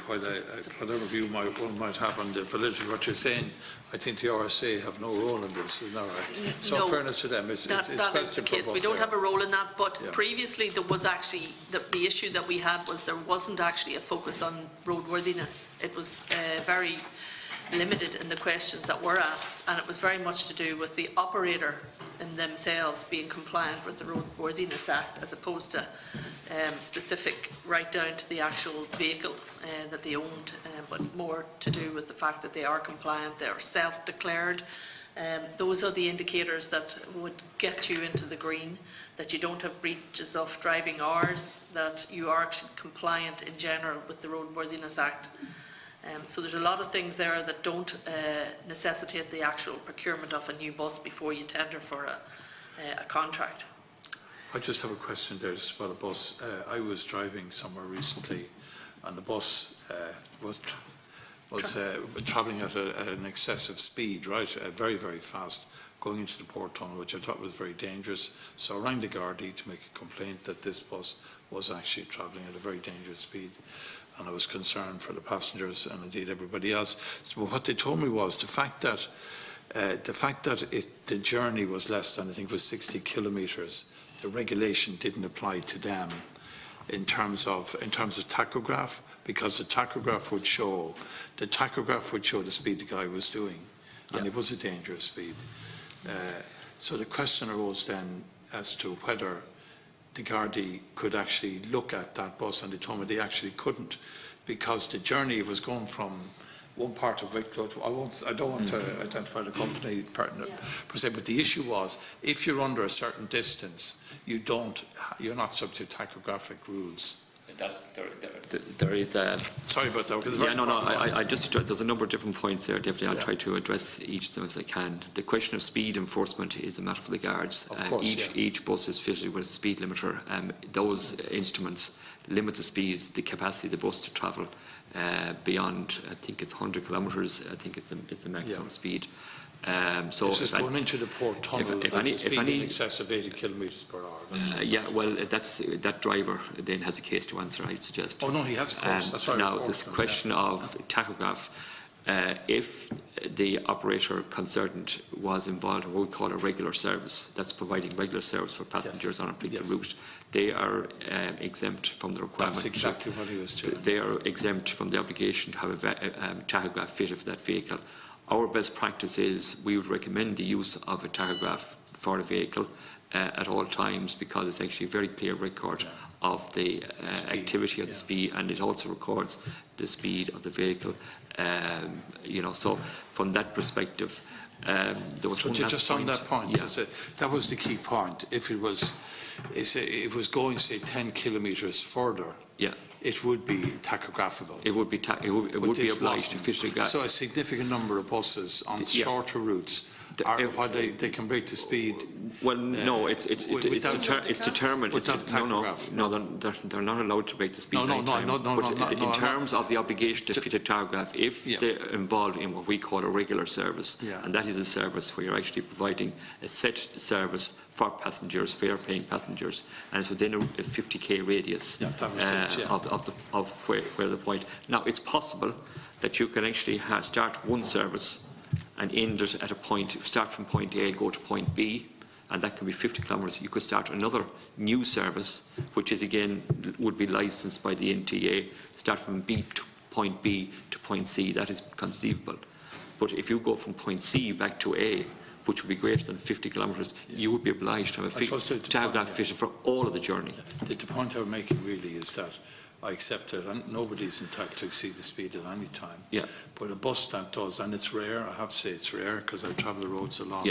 whatever view one might have on the validity of what you're saying, I think the RSA have no role in this, isn't that right? So No, in fairness to them, it's that is the question for case. We bus don't there. have a role in that, but Yeah. previously there was actually, the issue that we had was there wasn't actually a focus on roadworthiness. It was very limited in the questions that were asked, and it was very much to do with the operator in themselves being compliant with the Roadworthiness Act, as opposed to specific right down to the actual vehicle that they owned, but more to do with the fact that they are compliant, they are self-declared. Those are the indicators that would get you into the green, that you don't have breaches of driving hours, that you are actually compliant in general with the Roadworthiness Act. So there's a lot of things there that don't necessitate the actual procurement of a new bus before you tender for a contract. I just have a question there just about a bus. I was driving somewhere recently and the bus was travelling at an excessive speed, right, very, very fast, going into the port tunnel, which I thought was very dangerous. So I rang the Gardaí to make a complaint that this bus was actually travelling at a very dangerous speed. And I was concerned for the passengers and indeed everybody else. So what they told me was the fact that the journey was less than, I think it was 60 kilometres, the regulation didn't apply to them in terms of tachograph, because the tachograph would show the speed the guy was doing, and it was a dangerous speed. So the question arose then as to whether the Gardaí could actually look at that bus, and they told me they actually couldn't, because the journey was going from one part of Wicklow to, I don't want to identify the company partner per se, but the issue was if you're under a certain distance, you're not subject to tachographic rules. There is a... Sorry about that. There's a number of different points there, Deputy. I'll try to address each of them as I can. The question of speed enforcement is a matter for the guards. Of course, each bus is fitted with a speed limiter. Those instruments limit the speed, the capacity of the bus to travel beyond, I think it's 100 kilometres, I think it's the maximum speed. So this is going into the port tunnel if any in excess of 80 kilometres per hour. That driver then has a case to answer, I'd suggest. Oh no, he has a course. That's right. Now, this question of tachograph, if the operator concerned was involved in what we call a regular service, that's providing regular service for passengers on a particular route, they are exempt from the requirement. That's exactly what he was doing. They are exempt from the obligation to have a tachograph fitted for that vehicle. Our best practice is we would recommend the use of a tachograph for a vehicle at all times, because it's actually a very clear record of the activity of the speed, and it also records the speed of the vehicle. So from that perspective, there was one last just point. On that point, that was the key point. If it was going, say, 10 kilometres further, it would be tachographable. It would be obliged to fit the. So a significant number of buses on shorter routes they can break the speed. Well, no, it's determined. They're not allowed to break the speed. In terms of the obligation to fit a tachograph, if they're involved in what we call a regular service, and that is a service where you're actually providing a set service for passengers, fare-paying passengers, and it's within a 50k radius of where the point. Now, it's possible that you can actually start one service and end it at a point, start from point A, go to point B, and that can be 50 kilometres. You could start another new service, which is again would be licensed by the NTA, start from point B to point C. That is conceivable. But if you go from point C back to A, which would be greater than 50 kilometres, you would be obliged to have a tachograph fitted for all of the journey. The point I'm making really is that I accept it, and nobody's entitled to exceed the speed at any time. But a bus that does, and it's rare, I have to say it's rare because I travel the roads a lot,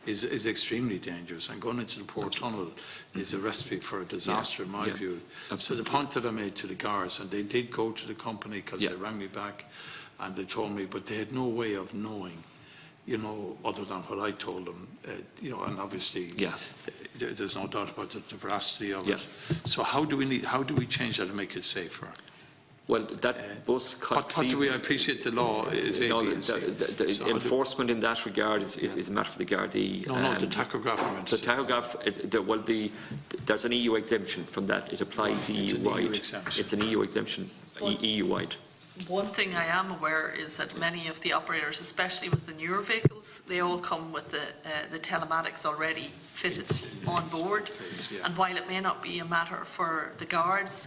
is extremely dangerous. And going into the port tunnel is a recipe for a disaster in my view. So the point that I made to the guards, and they did go to the company because they rang me back and they told me, but they had no way of knowing, other than what I told them, and obviously there's no doubt about the veracity of it. So how do we change that to make it safer? Well, that bus... What do we... I appreciate the law is... the enforcement in that regard is a matter for the Gardaí. No, the tachograph... The tachograph, there's an EU exemption from that. It applies EU-wide. It's an EU exemption, EU-wide. One thing I am aware is that many of the operators, especially with the newer vehicles, they all come with the telematics already fitted on board. And while it may not be a matter for the guards,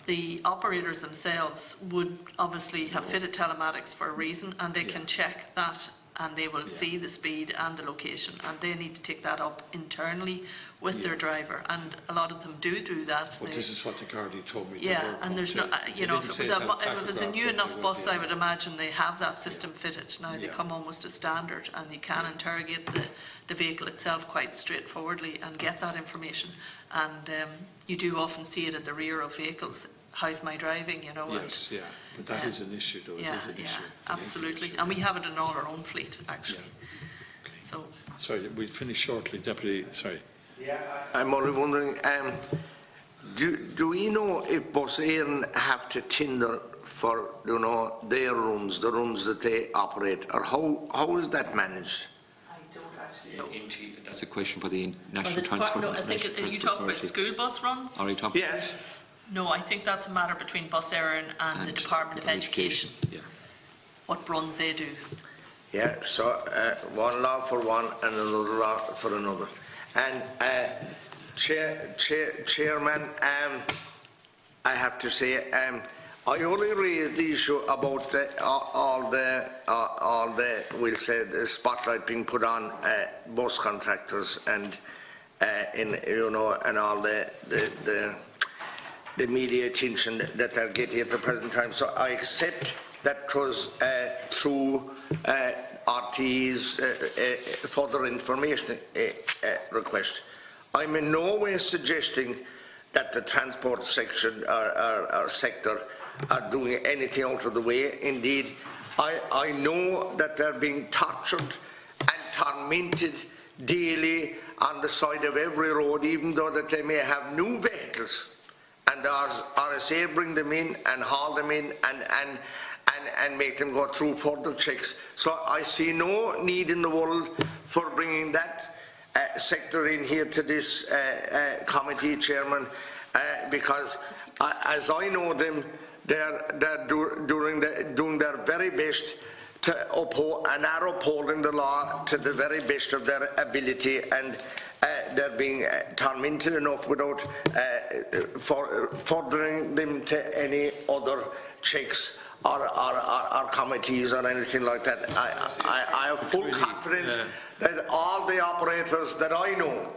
the operators themselves would obviously have fitted telematics for a reason, and they can check that and they will see the speed and the location, and they need to take that up internally with their driver, and a lot of them do that. But this is what the Gardaí told me. And there's no, if it was a new enough bus, I would imagine they have that system fitted. Now they come almost as standard, and you can interrogate the vehicle itself quite straightforwardly and get that information. And you do often see it at the rear of vehicles. how's my driving, you know. Yes, yeah, but that is an issue, though. Yeah, It is an yeah, issue. absolutely. And we have it in all our own fleet, actually. Okay. So, Sorry, we'll finish shortly, Deputy. Sorry. Yeah, I'm only wondering, do we know if Bus Éireann have to tender for, you know, their runs, the runs that they operate, or how is that managed? I don't actually know. That's a question for the Well, National the Transport. no, I think National you Transport talk about Authority. school bus runs. Are you talking? Yes. No, I think that's a matter between Bus Éireann and the Department of Education, Yeah. what runs they do. Yeah, so one law for one and another law for another. And Chairman, I have to say, I only raised the issue about all the we'll say the spotlight being put on bus contractors and and all the media attention that they're getting at the present time. So I accept that was through RT's further information request. I'm in no way suggesting that the transport section or sector are doing anything out of the way. Indeed, I know that they're being tortured and tormented daily on the side of every road, even though that they may have new vehicles. And RSA bring them in and haul them in and make them go through further checks. So I see no need in the world for bringing that sector in here to this committee, Chairman, because as I know them, they're doing their very best to uphold and are upholding the law to the very best of their ability, and they're being tormented enough without furthering them to any other checks or committees or anything like that. I have full confidence that all the operators that I know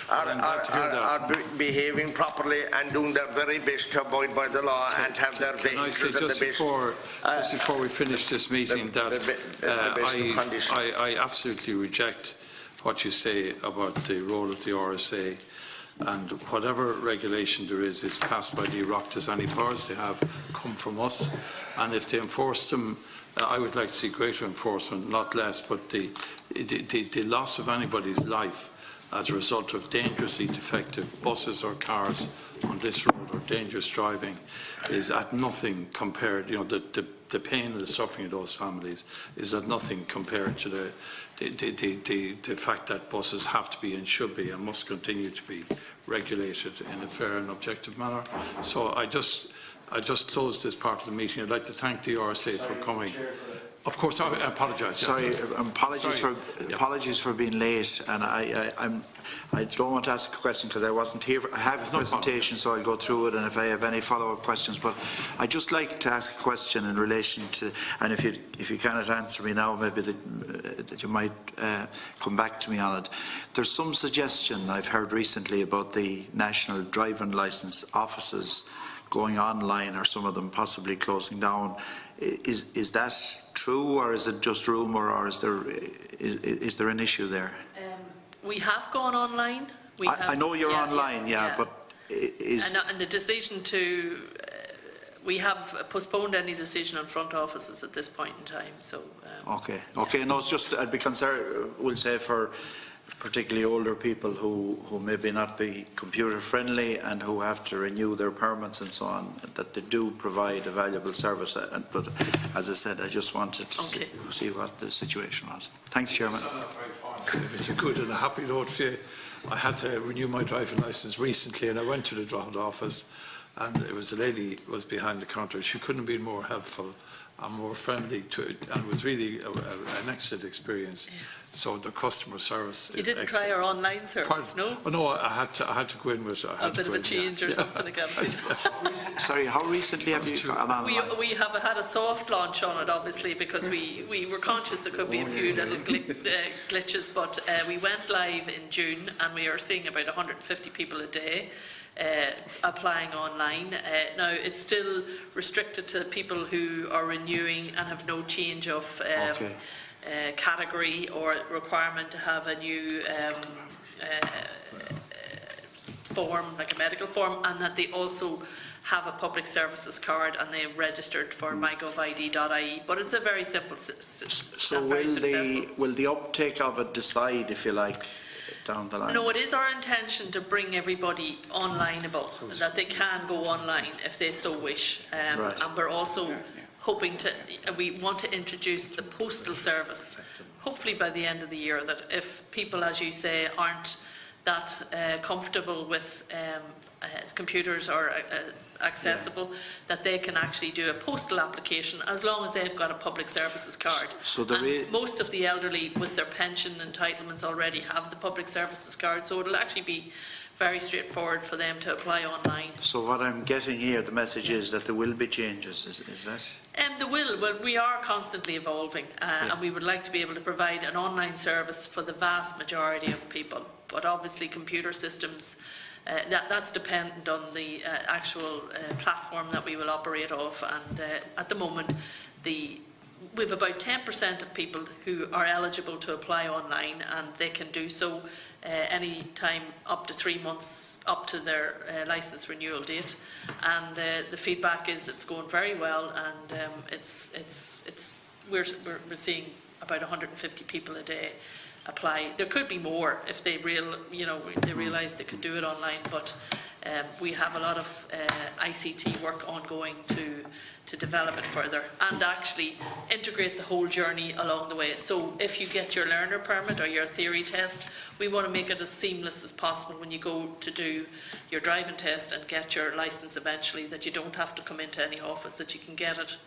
are behaving properly and doing their very best to abide by the law and have their vehicles at the best. Just before we finish this meeting, I absolutely reject what you say about the role of the RSA, and whatever regulation there is passed by the Oireachtas. Any powers they have come from us, and if they enforce them, I would like to see greater enforcement, not less. But the loss of anybody's life as a result of dangerously defective buses or cars on this road, or dangerous driving, is at nothing compared. You know, the pain and the suffering of those families is at nothing compared to the fact that buses have to be and should be and must continue to be regulated in a fair and objective manner. So I just closed this part of the meeting. I'd like to thank the RSA for coming. Of course, I apologise. Sorry, Yes, apologies for being late, and I don't want to ask a question because I wasn't here. I have a presentation, so I'll go through it, and if I have any follow-up questions, but I'd just like to ask a question in relation to, and if you cannot answer me now, maybe that you might come back to me on it. There's some suggestion I've heard recently about the National Driving Licence offices going online, or some of them possibly closing down. Is that true, or is it just rumour, or is there an issue there? We have gone online. I know you're online, yeah, but and the decision to we have postponed any decision on front offices at this point in time. So okay. No, it's just I'd be concerned. We'll say for particularly older people who maybe not be computer friendly and who have to renew their permits and so on, that they do provide a valuable service. But as I said, I just wanted to see what the situation was. Thanks, Chairman. It's a good and a happy note for you. I had to renew my driving licence recently, and I went to the Drogheda office, and it was a lady was behind the counter. She couldn't have been more helpful and more friendly to it, and it was really an excellent experience. Yeah. So the customer service. You didn't try our online service, no? Oh, no, I had to go in with a bit of a change or something again. Sorry, how recently have you gone online? We have had a soft launch on it, obviously, because we were conscious there could be a few little glitches, but we went live in June, and we are seeing about 150 people a day applying online. Now, it's still restricted to people who are renewing and have no change of category or requirement to have a new form, like a medical form, and that they also have a public services card and they've registered for mygov.id.ie. But it's a very simple So very successful. will the uptake of it decide, if you like, down the line? No, it is our intention to bring everybody onlineable, that they can go online if they so wish. Right. And we're also hoping to, we want to introduce the postal service, hopefully by the end of the year, that if people, as you say, aren't that comfortable with computers or accessible, that they can actually do a postal application as long as they've got a public services card. So and most of the elderly with their pension entitlements already have the public services card, so it'll actually be very straightforward for them to apply online. So what I'm getting here, the message is that there will be changes, is that? There will. Well, we are constantly evolving, and we would like to be able to provide an online service for the vast majority of people. But obviously, computer systems, that's dependent on the actual platform that we will operate off. And at the moment, we have about 10% of people who are eligible to apply online, and they can do so any time up to 3 months up to their licence renewal date. And the feedback is it's going very well, and we're seeing about 150 people a day apply. There could be more if they realise they could do it online, but we have a lot of ICT work ongoing to develop it further and actually integrate the whole journey along the way. So if you get your learner permit or your theory test, we want to make it as seamless as possible when you go to do your driving test and get your licence eventually, that you don't have to come into any office, that you can get it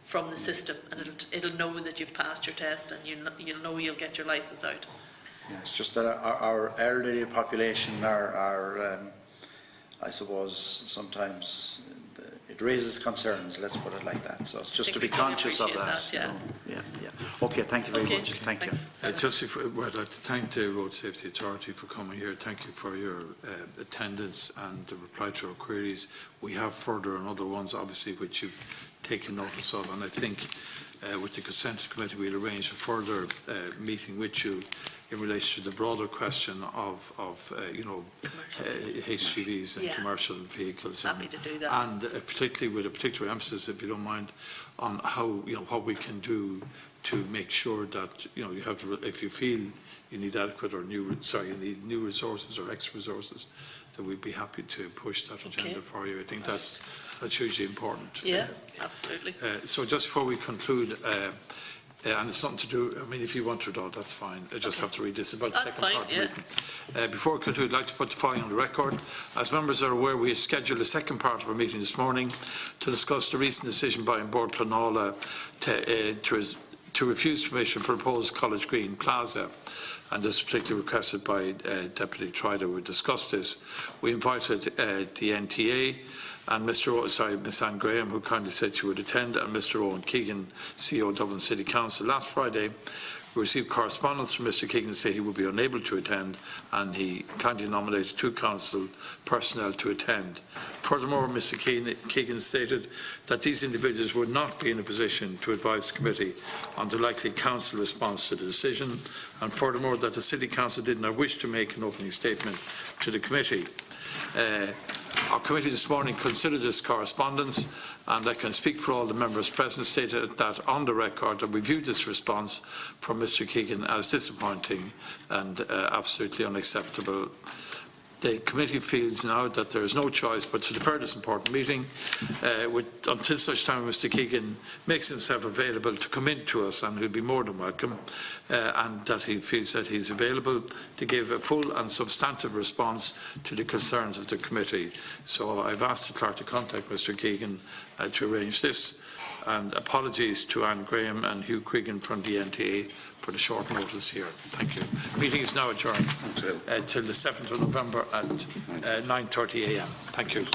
from the system, and it'll know that you've passed your test, and you'll know you'll get your licence out. Yeah, it's just that our elderly population are I suppose, sometimes it raises concerns, let's put it like that. So it's just to be conscious of that. Yeah. Okay, thank you very much. Thank you. Just I'd like to thank the Road Safety Authority for coming here. Thank you for your attendance and the reply to our queries. We have further and other ones, obviously, which you've taken notice of, and I think with the consent committee we'll arrange a further meeting with you in relation to the broader question of HGVs and commercial vehicles. Happy to do that. And particularly with a particular emphasis, if you don't mind, on how, what we can do to make sure that, you have, if you feel you need adequate or you need new resources or extra resources, that we'd be happy to push that agenda for you. I think that's hugely important. Yeah, absolutely. So just before we conclude, and it's nothing to do, I mean, if you want to do it, that's fine. I just have to read this about the second part of the meeting. Before we conclude, I'd like to put the following on the record. As members are aware, we have scheduled the second part of our meeting this morning to discuss the recent decision by Board Pleanála to refuse permission for proposed College Green Plaza. And this is particularly requested by Deputy Trider. We discussed this. We invited the NTA and Miss Anne Graham, who kindly said she would attend, and Mr. Owen Keegan, CEO Dublin City Council. Last Friday, we received correspondence from Mr. Keegan to say he would be unable to attend, and he kindly nominated 2 council personnel to attend. Furthermore, Mr. Keegan stated that these individuals would not be in a position to advise the committee on the likely council response to the decision, and furthermore that the City Council did not wish to make an opening statement to the committee. Our committee this morning considered this correspondence, and I can speak for all the members present, stated that on the record that we view this response from Mr. Keegan as disappointing and absolutely unacceptable. The committee feels now that there is no choice but to defer this important meeting until such time Mr. Keegan makes himself available to come in to us, and he'll be more than welcome, and that he feels that he's available to give a full and substantive response to the concerns of the committee. So I've asked the clerk to contact Mr. Keegan to arrange this, and apologies to Anne Graham and Hugh Cregan from the NTA for the short notice here. Thank you. The meeting is now adjourned till the 7th of November at 9:30 a.m. Thank you.